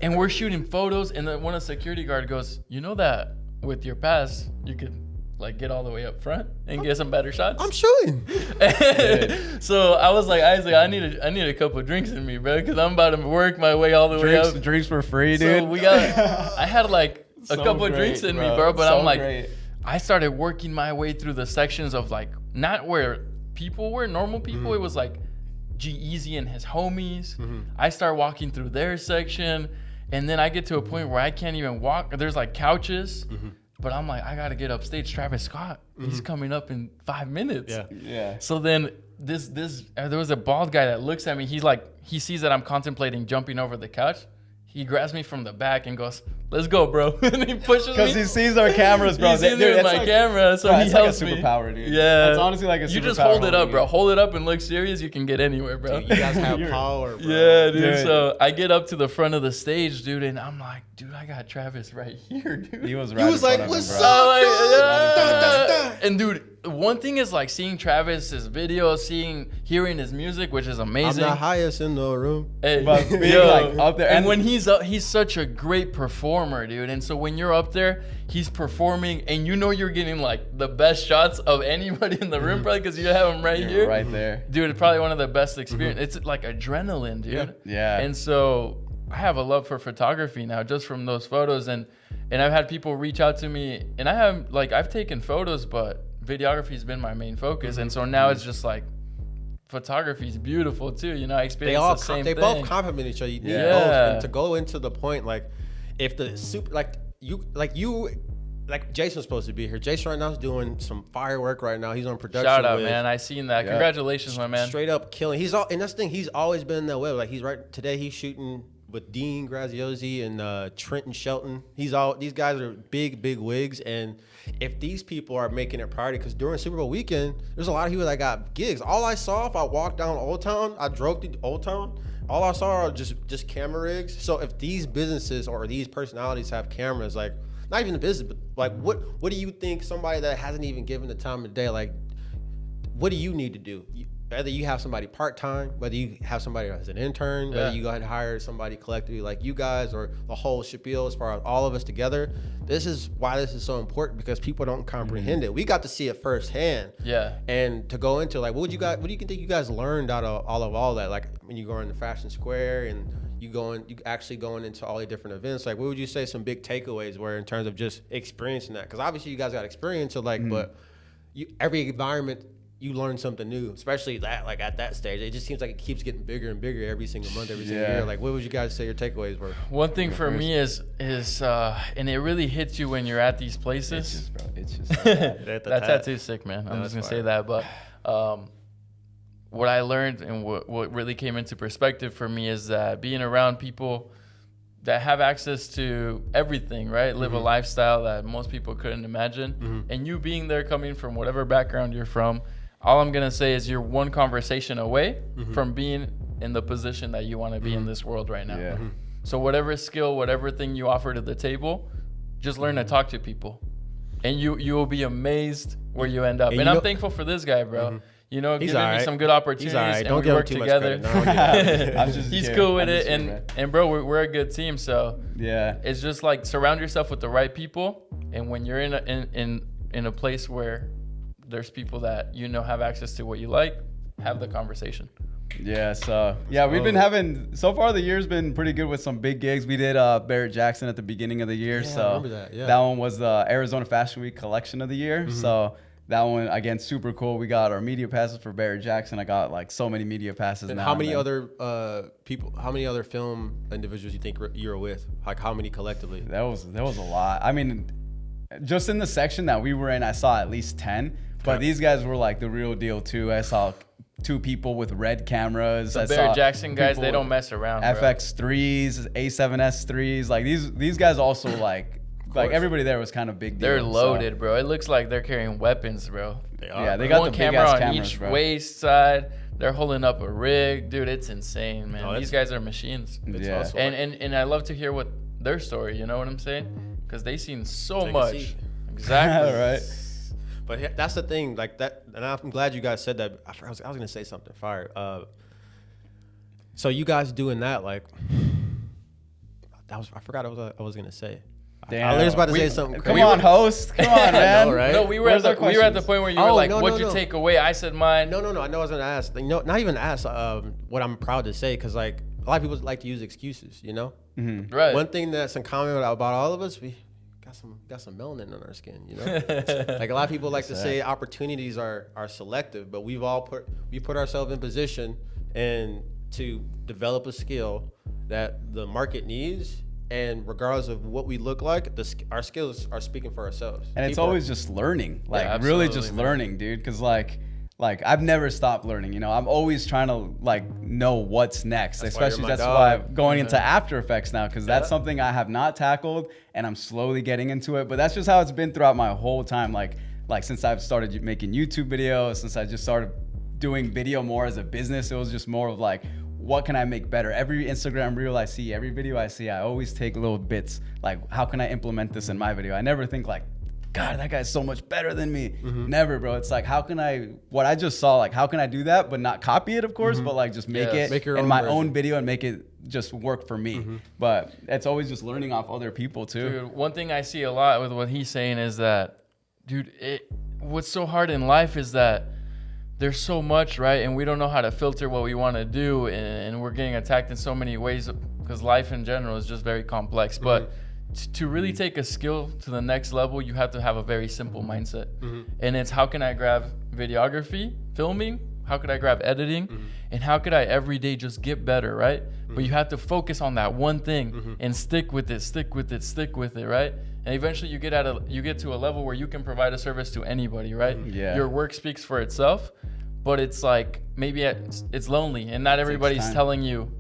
And we're shooting photos, and then one of the security guard goes, you know that with your pass, you could like get all the way up front and get some better shots. I'm shooting. So I was like, Isaac, I need a couple of drinks in me, bro, because I'm about to work my way all the way up. Drinks for free, dude. So I had like a couple of drinks in me, bro, but I'm like, I started working my way through the sections of like, not where people were, normal people. It was like G-Eazy and his homies. I start walking through their section, and then I get to a point where I can't even walk. There's like couches. But I'm like, I gotta get upstage. Travis Scott, he's coming up in 5 minutes. Yeah. So then there was a bald guy that looks at me. He's like, he sees that I'm contemplating jumping over the couch. He grabs me from the back and goes, "Let's go, bro." And he pushes me. Because he sees our cameras, bro. He sees me with my camera, so he helps me. It's like a superpower, dude. Yeah. It's honestly like a superpower. You just hold it up, bro. Hold it up and look serious. You can get anywhere, bro. Dude, you guys have power, bro. Yeah, dude. So I get up to the front of the stage, dude, and I'm like, dude, I got Travis right here, dude. He was right. He was like, "What's up, dude?" And dude, one thing is like seeing Travis's videos, hearing his music, which is amazing. I'm the highest in the room. Hey, but being like up there, and when he's up, he's such a great performer, dude. And so when you're up there, he's performing, and you know you're getting like the best shots of anybody in the room, probably because you have him right here, right there, dude. It's probably one of the best experiences. It's like adrenaline, dude. Yeah. And so I have a love for photography now, just from those photos, and And I've had people reach out to me, and I've taken photos, but videography's been my main focus. And so now it's just like, photography is beautiful too. You know, I experienced the same thing. They both complement each other. You need both. And to go into the point, like, if the Jason's supposed to be here. Jason right now is doing some firework right now. He's on production. Shout out, man. I seen that. Yeah. Congratulations, my man. Straight up killing. And that's the thing. He's always been that way. Like, today he's shooting with Dean Graziosi and Trenton Shelton. These guys are big wigs. And if these people are making it priority, because during Super Bowl weekend, there's a lot of people that got gigs. All I saw, if I walked down Old Town, I drove through Old Town, all I saw are just camera rigs. So if these businesses or these personalities have cameras, like, not even the business, but like, what do you think somebody that hasn't even given the time of day, like, what do you need to do? Whether you have somebody part-time, whether you have somebody as an intern, whether you go ahead and hire somebody collectively like you guys, or the whole spiel as far as all of us together, this is why this is so important, because people don't comprehend it. We got to see it firsthand. Yeah. And to go into, like, what do you think you guys learned out of all that? Like, when you go into Fashion Square and you actually going into all the different events, like, what would you say some big takeaways were in terms of just experiencing that? Because obviously you guys got experience, so like, but every environment, you learn something new, especially that, like, at that stage. It just seems like it keeps getting bigger and bigger every single month, every single year. Like, what would you guys say your takeaways were? One thing for me is and it really hits you when you're at these places. It's just that tattoo's sick, man. I'm just gonna say that. But what I learned and what really came into perspective for me is that being around people that have access to everything, right? Live a lifestyle that most people couldn't imagine. And you being there, coming from whatever background you're from, all I'm going to say is you're one conversation away from being in the position that you want to be in this world right now. So whatever skill, whatever thing you offer to the table, just learn to talk to people. And you will be amazed where you end up. And I'm thankful for this guy, bro. You know, giving me some good opportunities, and we work together. He's cool with it, and bro, we're a good team. So yeah, it's just like, surround yourself with the right people, and when you're in a place where there's people that have access to what you like, have the conversation. Yeah, so we've been having, so far the year's been pretty good with some big gigs. We did Barrett Jackson at the beginning of the year, so I remember that. That one was the Arizona Fashion Week collection of the year. So that one, again, super cool. We got our media passes for Barrett Jackson. I got like so many media passes now. How many other how many other film individuals you think you're with? Like, how many collectively? That was a lot. I mean, just in the section that we were in, I saw at least 10. But these guys were like the real deal too. I saw 2 people with red cameras. The Barrett Jackson guys, they don't mess around. FX3s, A7S3s. Like these guys also like everybody there was kind of big deal. They're loaded, bro. It looks like they're carrying weapons, bro. They are. Yeah, they got one camera on each waist side. They're holding up a rig, dude. It's insane, man. These guys are machines. Awesome. And I love to hear what their story. You know what I'm saying? Because they seen so much. Exactly. Right. But that's the thing, like that, and I'm glad you guys said that. I was gonna say something fire. So you guys doing that, like, I forgot what I was gonna say. Damn. I was about to say something crazy. Come on, host. Come on, man. know, right? No, we were at the point where you were like, what'd you take away? I said mine. No. I know I was gonna ask. Not even ask. What I'm proud to say, because like a lot of people like to use excuses. Right. One thing that's in common about all of us, we got some melanin on our skin. Like a lot of people like to say opportunities are selective, but we put ourselves in position and to develop a skill that the market needs. And regardless of what we look like, our skills are speaking for ourselves. And it's always just learning, like really just learning, dude. Because like I've never stopped learning. I'm always trying to like know what's next. Especially that's why I'm going into After Effects now, because that's something I have not tackled, and I'm slowly getting into it. But that's just how it's been throughout my whole time. Like since I've started making YouTube videos, since I just started doing video more as a business, it was just more of like, what can I make better? Every Instagram reel I see, every video I see, I always take little bits. Like, how can I implement this in my video? I never think like, God, that guy's so much better than me. Never, bro. It's like, what I just saw, like, how can I do that, but not copy it, of course, but like just make it in my own video and make it just work for me. But it's always just learning off other people too. Dude, one thing I see a lot with what he's saying is that, dude, what's so hard in life is that there's so much, right? And we don't know how to filter what we want to do, and we're getting attacked in so many ways because life in general is just very complex. But to really take a skill to the next level, you have to have a very simple mindset. And it's, how can I grab videography, filming? How could I grab editing? And how could I every day just get better, right? But you have to focus on that one thing and stick with it, right? And eventually you get to a level where you can provide a service to anybody, right? Yeah. Your work speaks for itself, but it's like, maybe it's lonely and not everybody's telling you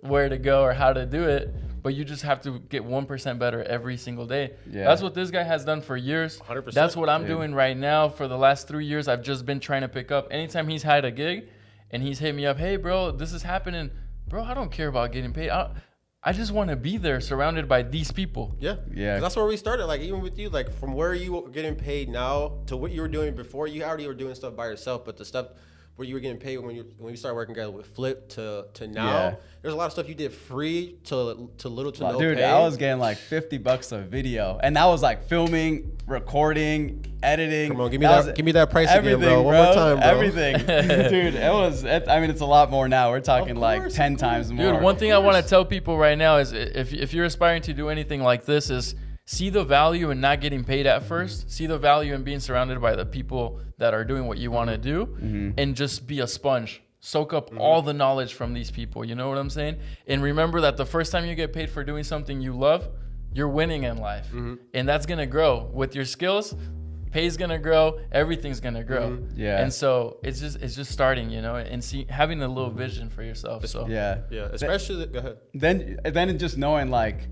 where to go or how to do it. But you just have to get 1% better every single day. Yeah. That's what this guy has done for years. 100%. That's what I'm doing right now. For the last 3 years, I've just been trying to pick up. Anytime he's had a gig and he's hit me up, hey, bro, this is happening. Bro, I don't care about getting paid. I just want to be there surrounded by these people. Yeah. That's where we started. Like, even with you, like, from where you were getting paid now to what you were doing before, you already were doing stuff by yourself, but the stuff where you were getting paid when you started working together with Flip to now, there's a lot of stuff you did free to little to no dude, pay. I was getting like $50 a video, and that was like filming, recording, editing. Come on, give me that price again, bro. One more time, bro. Everything. Dude, it's a lot more now. We're talking like 10 times more. Dude, one thing I want to tell people right now is, if you're aspiring to do anything like this, is see the value in not getting paid at first. See the value in being surrounded by the people that are doing what you want to do, and just be a sponge. Soak up all the knowledge from these people. You know what I'm saying? And remember that the first time you get paid for doing something you love, you're winning in life. And that's going to grow. With your skills, pay's going to grow, everything's going to grow. Yeah. And so it's just starting, you know, and having a little vision for yourself. So yeah. Especially go ahead. Then just knowing like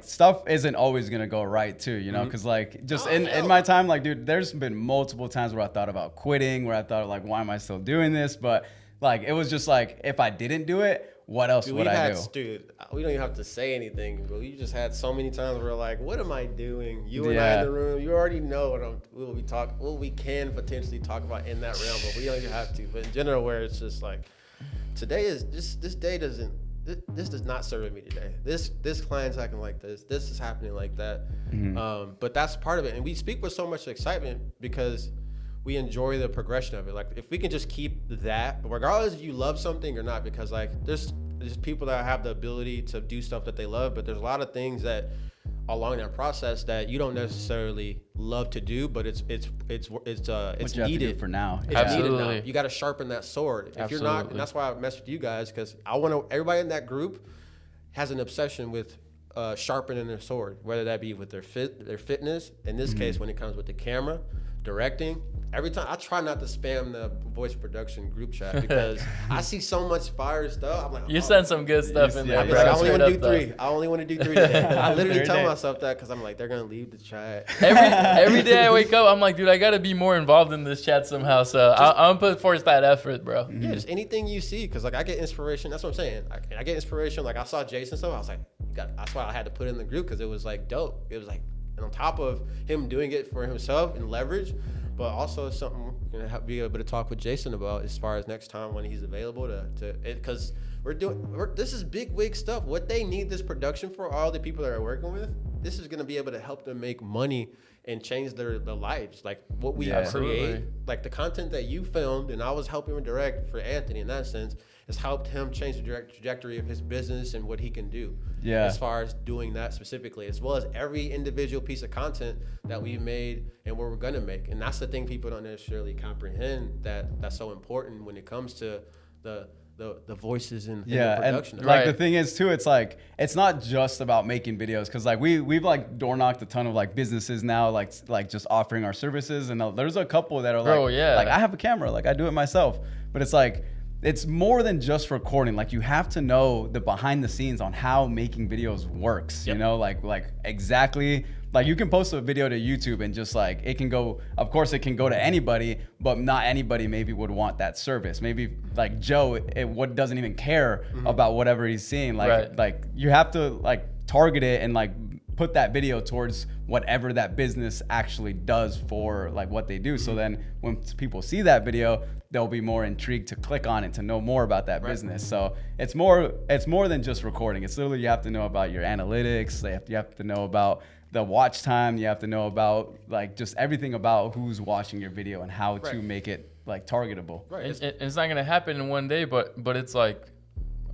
stuff isn't always gonna go right too, you know, because like just in my time, like, dude, there's been multiple times where I thought about quitting, where I thought like, why am I still doing this? But like, it was just like, if I didn't do it, what else would I do? Dude, we don't even have to say anything, but we just had so many times where we're like, what am I doing? You and I in the room, you already know what we can potentially talk about in that realm, but we don't even have to. But in general, where it's just like, this does not serve me today. This client's acting like this. This is happening like that. But that's part of it. And we speak with so much excitement because we enjoy the progression of it. Like, if we can just keep that, regardless if you love something or not, because like there's people that have the ability to do stuff that they love, but there's a lot of things that along that process that you don't necessarily love to do, but it's needed for now. It's needed now. You got to sharpen that sword. If you're not, and that's why I mess with you guys, because everybody in that group has an obsession with sharpening their sword, whether that be with their fitness. In this case, when it comes with the camera, directing. Every time I try not to spam the voice production group chat because I see so much fire stuff. I'm like, you send some good stuff in there, bro. I only want to do 3. I only want to do 3 today. I literally tell myself that because I'm like, they're gonna leave the chat. Every day I wake up, I'm like, dude, I gotta be more involved in this chat somehow. So I'm gonna put forth that effort, bro. Yeah, just anything you see, because like I get inspiration. That's what I'm saying. I get inspiration. Like I saw Jason stuff. I was like, that's why I had to put it in the group, because it was like dope. It was like, and on top of him doing it for himself and leverage. But also something we're gonna be able to talk with Jason about as far as next time when he's available because this is big wig stuff. What they need this production for, all the people that are working with, this is gonna be able to help them make money and change their lives. Like what we create, like the content that you filmed and I was helping him direct for Anthony in that sense, has helped him change the trajectory of his business and what he can do. Yeah. As far as doing that specifically, as well as every individual piece of content that we've made and what we're gonna make. And that's the thing people don't necessarily comprehend, that's so important when it comes to the voices and the production. And like the thing is too, it's like, it's not just about making videos, because like we've like door knocked a ton of like businesses now, like just offering our services, and there's a couple that are like I have a camera, like I do it myself, but it's like, it's more than just recording. Like you have to know the behind the scenes on how making videos works, you know, like exactly, like you can post a video to YouTube and just like, it can go, of course it can go to anybody, but not anybody maybe would want that service. Maybe like Joe, doesn't even care about whatever he's seeing. Like you have to like target it and like put that video towards whatever that business actually does for like what they do. So then when people see that video, they'll be more intrigued to click on it to know more about that business. So it's more than just recording. It's literally, you have to know about your analytics. You have to know about the watch time. You have to know about like just everything about who's watching your video and how to make it like targetable. Right. It's not gonna happen in one day, but it's like,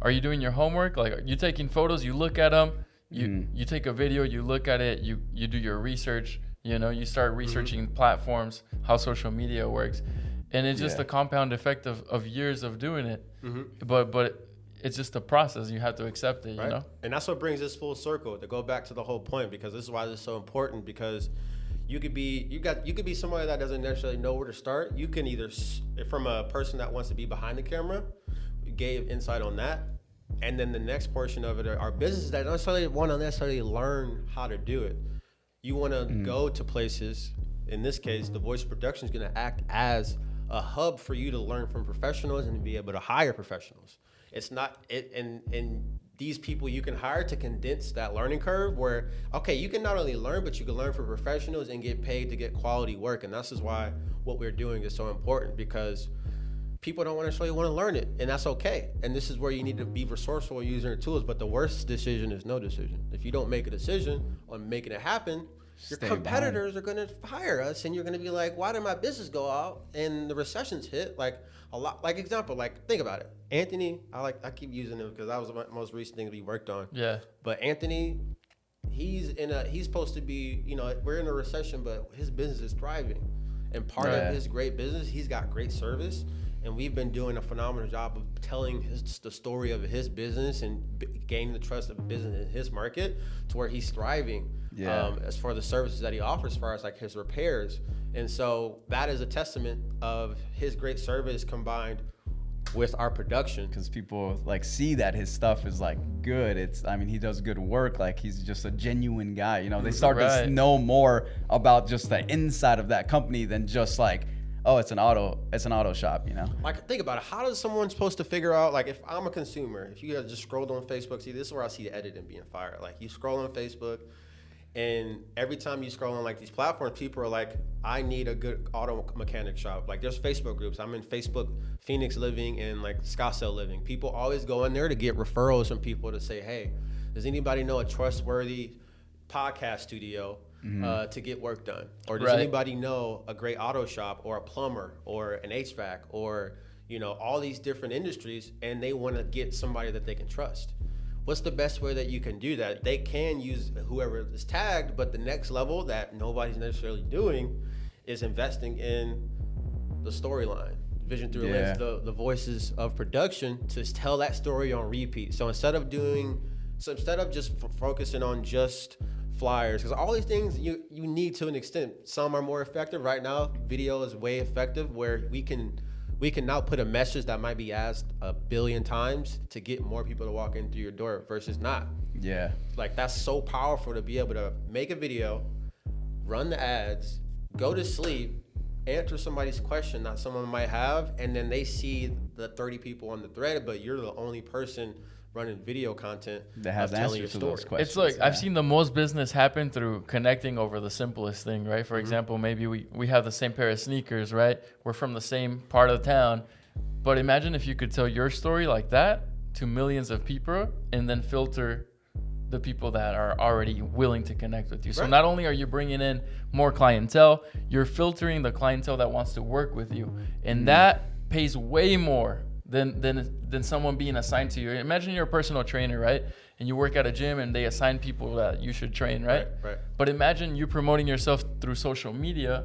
are you doing your homework? Like, are you taking photos? You look at them. You take a video, you look at it, you do your research, you know, you start researching platforms, how social media works. And it's just a compound effect of years of doing it. But it's just a process. You have to accept it, you know? And that's what brings this full circle, to go back to the whole point, because this is why this is so important, because you could be somebody that doesn't necessarily know where to start. You can either, from a person that wants to be behind the camera, gave insight on that. And then the next portion of it are businesses that don't necessarily want to necessarily learn how to do it. You want to go to places. In this case, the voice production is going to act as a hub for you to learn from professionals and to be able to hire professionals. It's not it, and these people you can hire to condense that learning curve where, okay, you can not only learn, but you can learn from professionals and get paid to get quality work. And this is why what we're doing is so important, because people don't necessarily want to learn it, and that's okay. And this is where you need to be resourceful using your tools. But the worst decision is no decision. If you don't make a decision on making it happen, your competitors are going to hire us, and you're going to be like, why did my business go out and the recessions hit? Like a lot, like example, like think about it. Anthony, I keep using him because that was the most recent thing we worked on. Yeah. But Anthony, he's supposed to be, you know, we're in a recession, but his business is thriving. And part of his great business, he's got great service. And we've been doing a phenomenal job of telling the story of his business and gaining the trust of business in his market to where he's thriving as far as the services that he offers, as far as like his repairs. And so that is a testament of his great service combined with our production. Because people like see that his stuff is like good. He does good work. Like he's just a genuine guy. You know, they start to know more about just the inside of that company than just like, oh, it's an auto shop, you know? Like, think about it. How is someone supposed to figure out, like, if I'm a consumer, if you guys just scrolled on Facebook, see, this is where I see the editing being fired. Like, you scroll on Facebook, and every time you scroll on, like, these platforms, people are like, I need a good auto mechanic shop. Like, there's Facebook groups. I'm in Facebook Phoenix Living and, like, Scottsdale Living. People always go in there to get referrals from people to say, hey, does anybody know a trustworthy podcast studio to get work done? Or does anybody know a great auto shop or a plumber or an HVAC or, you know, all these different industries, and they want to get somebody that they can trust? What's the best way that you can do that? They can use whoever is tagged, but the next level that nobody's necessarily doing is investing in the storyline, vision through a lens, the voices of production to tell that story on repeat. So instead of just focusing on just flyers, because all these things you need to an extent. Some are more effective. Right now, video is way effective, where we can now put a message that might be asked 1 billion times to get more people to walk in through your door versus not. Yeah. Like, that's so powerful to be able to make a video, run the ads, go to sleep, answer somebody's question that someone might have, and then they see the 30 people on the thread, but you're the only person running video content that has answers to those questions. It's like, I've seen the most business happen through connecting over the simplest thing, right? For example, maybe we have the same pair of sneakers, right? We're from the same part of town. But imagine if you could tell your story like that to millions of people and then filter the people that are already willing to connect with you. So not only are you bringing in more clientele, you're filtering the clientele that wants to work with you. And that pays way more than someone being assigned to you. Imagine you're a personal trainer, right? And you work at a gym and they assign people that you should train, right? Right. But imagine you promoting yourself through social media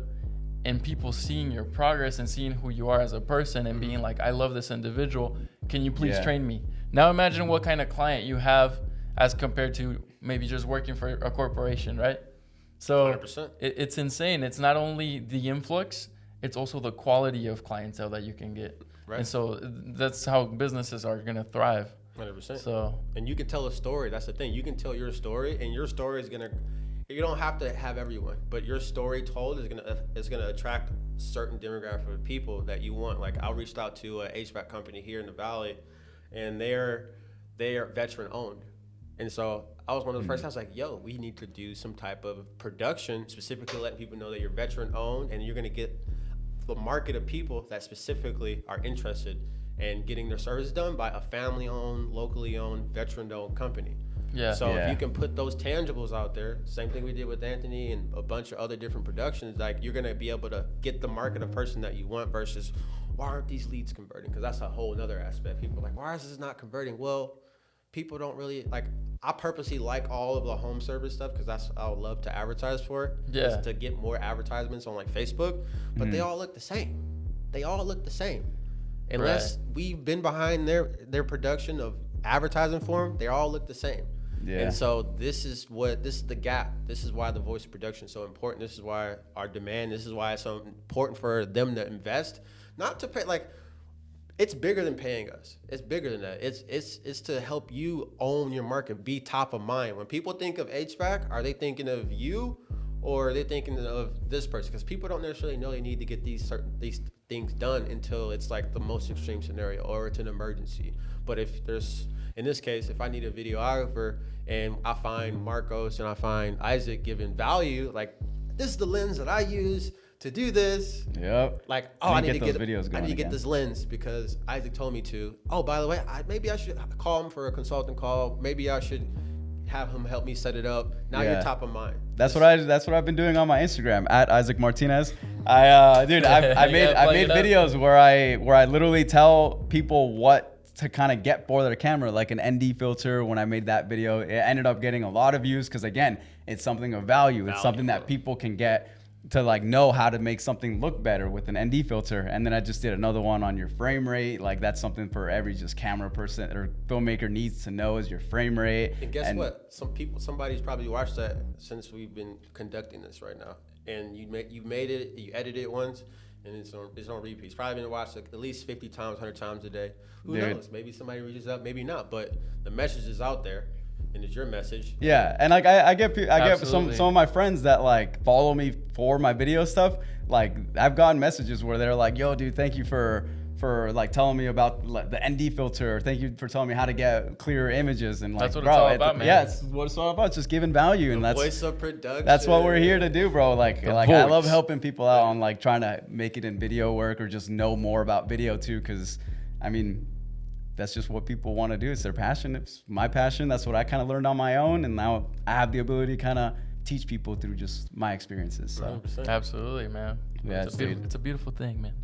and people seeing your progress and seeing who you are as a person and being like, I love this individual. Can you please train me? Now imagine what kind of client you have as compared to maybe just working for a corporation, right? So 100%. It's insane. It's not only the influx, it's also the quality of clientele that you can get. Right. And so that's how businesses are going to thrive. 100%. So, and you can tell a story. That's the thing. You can tell your story, and your story is going to, you don't have to have everyone, but your story told is going to attract certain demographic of people that you want. Like, I reached out to a HVAC company here in the Valley, and they are veteran owned. And so I was one of the first. I was like, yo, we need to do some type of production, specifically letting people know that you're veteran owned, and you're going to get the market of people that specifically are interested in getting their service done by a family-owned, locally owned, veteran-owned company. Yeah. So if you can put those tangibles out there, same thing we did with Anthony and a bunch of other different productions, like, you're gonna be able to get the market of person that you want versus, why aren't these leads converting? Because that's a whole other aspect. People are like, why is this not converting? Well, people don't really like. I purposely like all of the home service stuff because that's I would love to advertise for it. Yeah. To get more advertisements on like Facebook, but they all look the same. They all look the same, unless we've been behind their production of advertising for them. They all look the same. Yeah. And so this is the gap. This is why the voice production is so important. This is why our demand. This is why it's so important for them to invest, not to pay like. It's bigger than paying us. It's bigger than that. It's to help you own your market, be top of mind. When people think of HVAC, are they thinking of you, or are they thinking of this person? Because people don't necessarily know they need to get these things done until it's like the most extreme scenario or it's an emergency. But if there's, in this case, if I need a videographer and I find Marcos and I find Isaac giving value, like this is the lens that I use to do this. Yep. Like, I need to get this lens because Isaac told me to. Oh, by the way, maybe I should call him for a consulting call. Maybe I should have him help me set it up. Now you're top of mind. That's what I've been doing on my Instagram at Isaac Martinez. I made videos where I literally tell people what to kind of get for their camera, like an ND filter. When I made that video, it ended up getting a lot of views because again, it's something of value. It's something that people can get to like know how to make something look better with an ND filter. And then I just did another one on your frame rate. Like that's something for every just camera person or filmmaker needs to know is your frame rate. And guess what? Somebody's probably watched that since we've been conducting this right now. And you made it, you edited it once, and it's on repeat. It's probably been watched like at least 50 times, 100 times a day. Who knows? Maybe somebody reaches out, maybe not. But the message is out there. And it's your message. Yeah, and like I get some of my friends that like follow me for my video stuff. Like I've gotten messages where they're like, "Yo, dude, thank you for like telling me about the ND filter. Thank you for telling me how to get clearer images." And like, that's what it's all about, man. Yeah, it's what it's all about. Just giving value, and that's voice of production. That's what we're here to do, bro. Like I love helping people out on like trying to make it in video work or just know more about video too. Because I mean, that's just what people want to do. It's their passion. It's my passion. That's what I kind of learned on my own. And now I have the ability to kind of teach people through just my experiences. So. 100%. Absolutely, man. Yeah, it's a beautiful thing, man.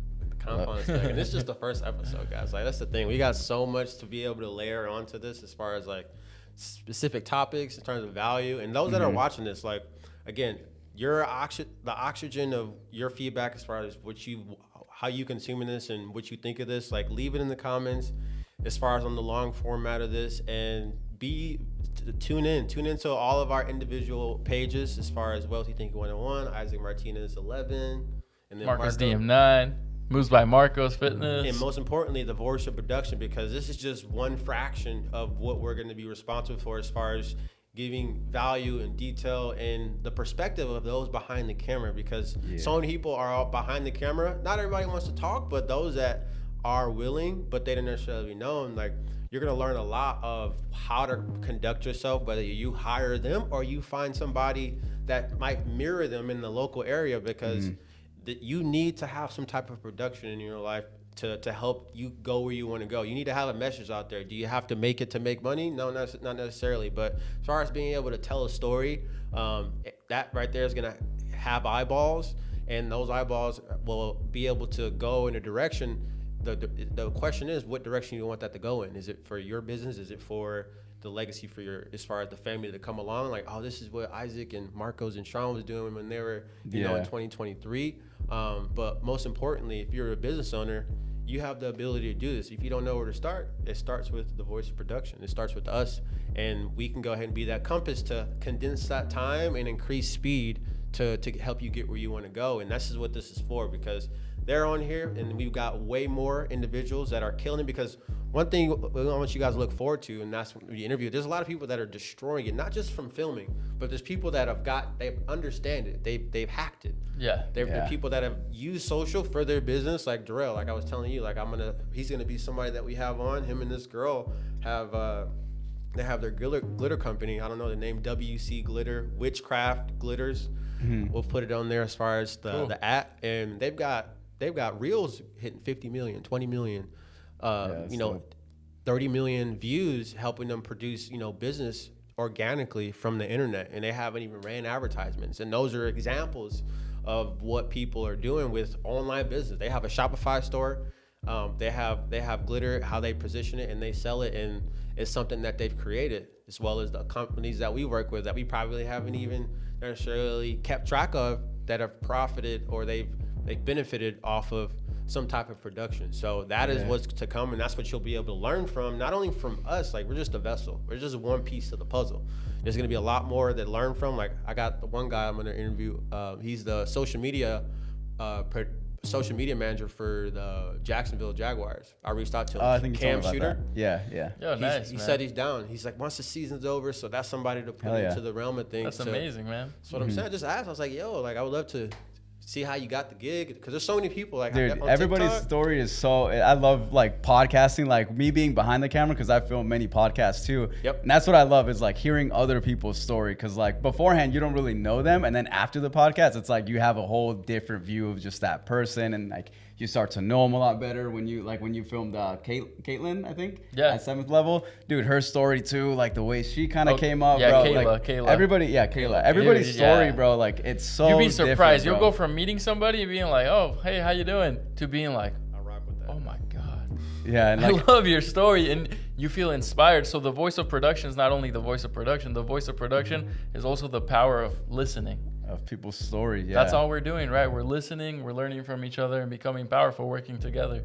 And this is just the first episode, guys. Like that's the thing. We got so much to be able to layer onto this as far as like specific topics in terms of value. And those that are watching this, like, again, the oxygen of your feedback as far as how you consuming this and what you think of this, like leave it in the comments. As far as on the long format of this, and tune into all of our individual pages as far as Wealthy Thinking 101, Isaac Martinez 11, and then Marcos DM9, Moves by Marcos Fitness, and most importantly, the voice of production, because this is just one fraction of what we're going to be responsible for as far as giving value and detail and the perspective of those behind the camera, because so many people are out behind the camera. Not everybody wants to talk, but those that are willing, but they don't necessarily know. Like you're gonna learn a lot of how to conduct yourself, whether you hire them or you find somebody that might mirror them in the local area, because you need to have some type of production in your life to help you go where you want to go. You need to have a message out there. Do you have to make it to make money? No, not necessarily. But as far as being able to tell a story, that right there is gonna have eyeballs, and those eyeballs will be able to go in a direction. The question is, what direction you want that to go in? Is it for your business? Is it for the legacy for as far as the family to come along? Like, oh, this is what Isaac and Marcos and Shawn was doing when they were, in 2023. But most importantly, if you're a business owner, you have the ability to do this. If you don't know where to start, it starts with the voice of production. It starts with us, and we can go ahead and be that compass to condense that time and increase speed to help you get where you want to go. And this is what this is for, because they're on here, and we've got way more individuals that are killing it. Because one thing I want you guys to look forward to, and that's when we interview, there's a lot of people that are destroying it, not just from filming, but there's people that they understand it. They've hacked it. They're people that have used social for their business, like Darrell. Like I was telling you, like he's gonna be somebody that we have on. Him and this girl have they have their glitter company. I don't know the name, WC Glitter, Witchcraft Glitters. We'll put it on there as far as the app, and they've got reels hitting 50 million, 20 million, 30 million views, helping them produce, business organically from the internet. And they haven't even ran advertisements. And those are examples of what people are doing with online business. They have a Shopify store. They have glitter, how they position it, and they sell it, and it's something that they've created, as well as the companies that we work with that we probably haven't even necessarily kept track of, that have profited or they've benefited off of some type of production. So that is what's to come, and that's what you'll be able to learn from, not only from us, like we're just a vessel, we're just one piece of the puzzle. There's gonna be a lot more that learn from. Like I got the one guy I'm gonna interview, he's the social media manager for the Jacksonville Jaguars. I reached out to him. I think Cam Shooter. Yeah. Yo, nice, he man. said he's down. He's like, once the season's over, so that's somebody to put into the realm of things. That's amazing, man. That's what I'm saying. I just asked. I was like, yo, like I would love to see how you got the gig, because there's so many people. Like, dude, everybody's story is so. I love like podcasting, like me being behind the camera, because I film many podcasts too. Yep. And that's what I love, is like hearing other people's story, because like beforehand you don't really know them, and then after the podcast it's like you have a whole different view of just that person, and like you start to know them a lot better when you filmed Caitlin, I think, at 7th Level. Dude, her story too, like the way she kind of came up, bro. Kayla. Everybody's story, bro. Like it's so. You'd be surprised. You'll go from meeting somebody and being like, "Oh, hey, how you doing?" to being like, I rock with that. "Oh my god." Yeah, and like, I love your story, and you feel inspired. So the voice of production is not only the voice of production. The voice of production is also the power of listening. Of people's story, yeah. That's all we're doing, right? We're listening, we're learning from each other, and becoming powerful, working together.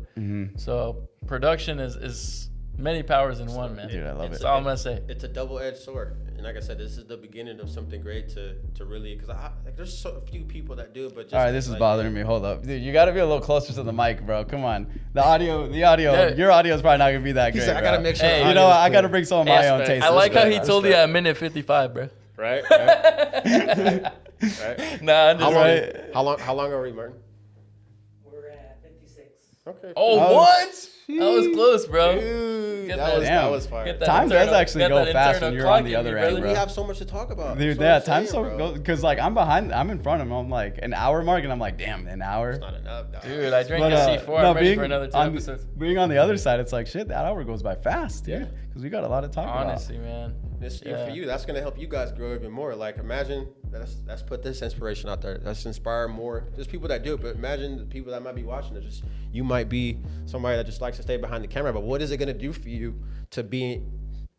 So production is many powers in one, man. Dude, I love it. That's all I'm gonna say. It's a double-edged sword, and like I said, this is the beginning of something great to really, because like, there's so few people that do it, but just, all right, this is like, bothering me. Hold up, dude. You got to be a little closer to the mic, bro. Come on, the audio. Your audio is probably not gonna be that great. Said, I gotta make sure. Hey, you know what? I gotta bring some of my own taste. I like how he told you at minute 55, bro. Right. Right. Nah, I'm just right. How long are we, Martin? We're at 56. Okay. Oh, what? That was close, bro. Dude, Get that was fire. Time does actually go fast when you're on the other end, We bro. have so much to talk about. Dude, yeah, time so goes, because like I'm in front of him. I'm like an hour mark, and I'm like, damn, an hour. It's not enough, dog. Dude, I drank a C4. I'm ready for another 2 episodes. Being on the other side, it's like, shit, that hour goes by fast, dude. Because we got a lot to talk about. Honestly, man. This year for you, that's gonna help you guys grow even more. Like, imagine let's put this inspiration out there. Let's inspire more. There's people that do it, but imagine the people that might be watching it. Just, you might be somebody that just likes to stay behind the camera, but what is it gonna do for you to be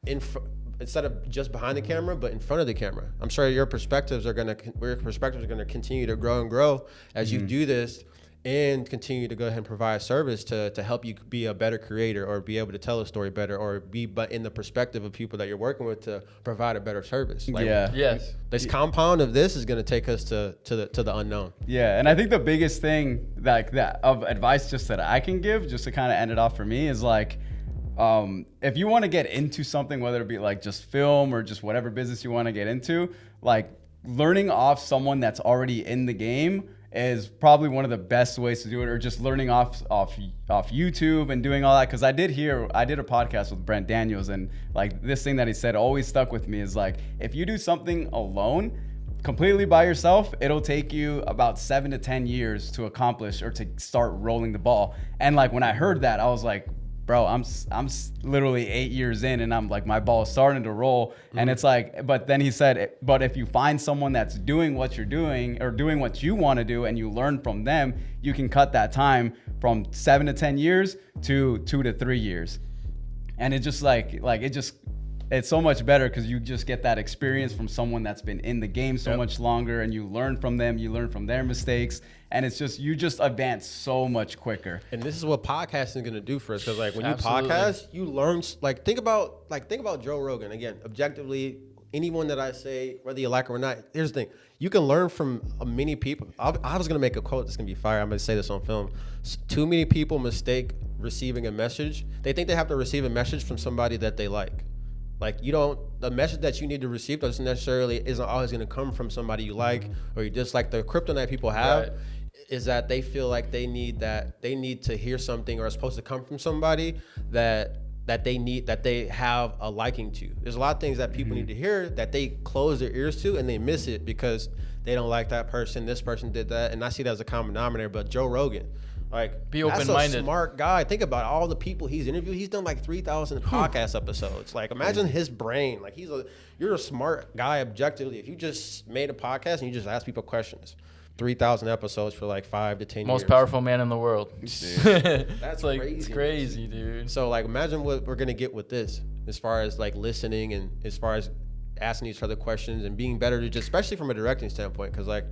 instead of just behind the camera, but in front of the camera? I'm sure your perspectives are gonna continue to grow and grow as you do this, and continue to go ahead and provide service to help you be a better creator, or be able to tell a story better, or be but in the perspective of people that you're working with to provide a better service. Like, Yes. this compound of this is going to take us to the unknown. Yeah, and I think the biggest thing like that of advice just that I can give, just to kind of end it off for me, is like, if you want to get into something, whether it be like just film or just whatever business you want to get into, like learning off someone that's already in the game is probably one of the best ways to do it, or just learning off YouTube and doing all that. Because I did a podcast with Brent Daniels, and like this thing that he said always stuck with me is like, if you do something alone, completely by yourself, it'll take you about 7 to 10 years to accomplish or to start rolling the ball. And like when I heard that, I was like, bro, I'm literally 8 years in, and I'm like, my ball is starting to roll. And it's like, but then he said, but if you find someone that's doing what you're doing, or doing what you want to do, and you learn from them, you can cut that time from 7 to 10 years to 2 to 3 years. And it just it's so much better, because you just get that experience from someone that's been in the game so much longer, and you learn from them, you learn from their mistakes, and it's just, you just advance so much quicker. And this is what podcasting is going to do for us, because like when you podcast, you learn. Like think about Joe Rogan. Again, objectively, anyone that I say, whether you like it or not, here's the thing: you can learn from many people. I was going to make a quote that's going to be fire. I'm going to say this on film. Too many people mistake receiving a message. They think they have to receive a message from somebody that they like. Like, the message that you need to receive isn't always going to come from somebody you like or you dislike. The kryptonite people have is that they feel like they need to hear something, or it's supposed to come from somebody that they have a liking to. There's a lot of things that people need to hear that they close their ears to, and they miss it because they don't like that person. This person did that, and I see that as a common denominator. But Joe Rogan, like, be open-minded. That's a smart guy. Think about all the people he's interviewed. He's done like 3,000 podcast episodes. Like, imagine his brain. Like, you're a smart guy objectively. If you just made a podcast and you just ask people questions, 3,000 episodes for like 5 to 10 years. Most powerful man in the world. That's like crazy. It's crazy, dude. So like, imagine what we're gonna get with this, as far as like listening and as far as asking each other questions and being better to just, especially from a directing standpoint, because like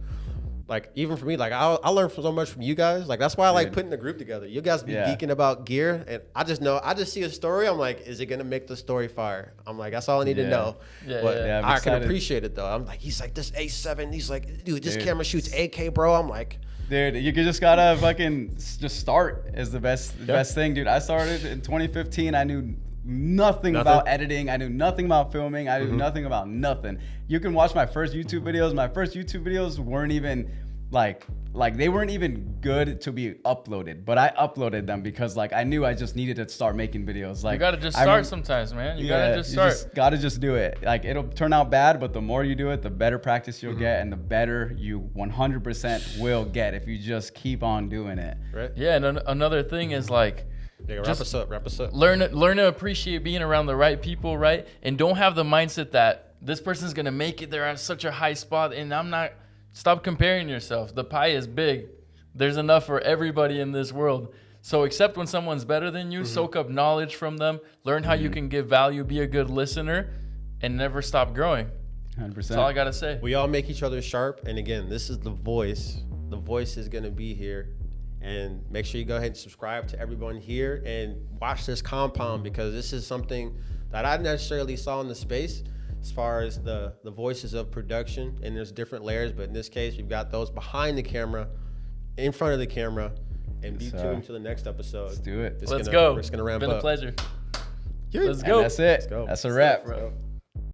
even for me, like I learned so much from you guys. Like that's why I like putting the group together. You guys be geeking about gear, and I just see a story. I'm like, is it gonna make the story fire? I'm like, that's all I need to know. But I can appreciate it though. I'm like, he's like this A7. He's like, dude, this camera shoots 8K, bro. I'm like, dude, you just gotta fucking just start is the best thing, dude. I started in 2015. I knew nothing about editing. I knew nothing about filming. I knew nothing about nothing. You can watch my first YouTube videos. My first YouTube videos weren't even like they weren't even good to be uploaded, but I uploaded them because like I knew I just needed to start making videos. Like you gotta just start sometimes, man. You gotta just start. Gotta just do it. Like it'll turn out bad, but the more you do it, the better practice you'll get, and the better you 100% will get if you just keep on doing it. Right? Yeah, and another thing is like, wrap us up. Learn to appreciate being around the right people, right? And don't have the mindset that this person's gonna make it. They're at such a high spot, and I'm not. Stop comparing yourself. The pie is big. There's enough for everybody in this world. So accept when someone's better than you. Soak up knowledge from them. Learn how you can give value. Be a good listener, and never stop growing. 100%. That's all I gotta say. We all make each other sharp. And again, this is the voice. The voice is gonna be here. And make sure you go ahead and subscribe to everyone here and watch this compound, because this is something that I necessarily saw in the space as far as the voices of production. And there's different layers, but in this case, we've got those behind the camera, in front of the camera, and be tuned to the next episode. Let's do it. Let's go. It's gonna ramp up. up. It's been a pleasure. Yeah. Let's go. And that's it. Let's go. That's a wrap. Bro.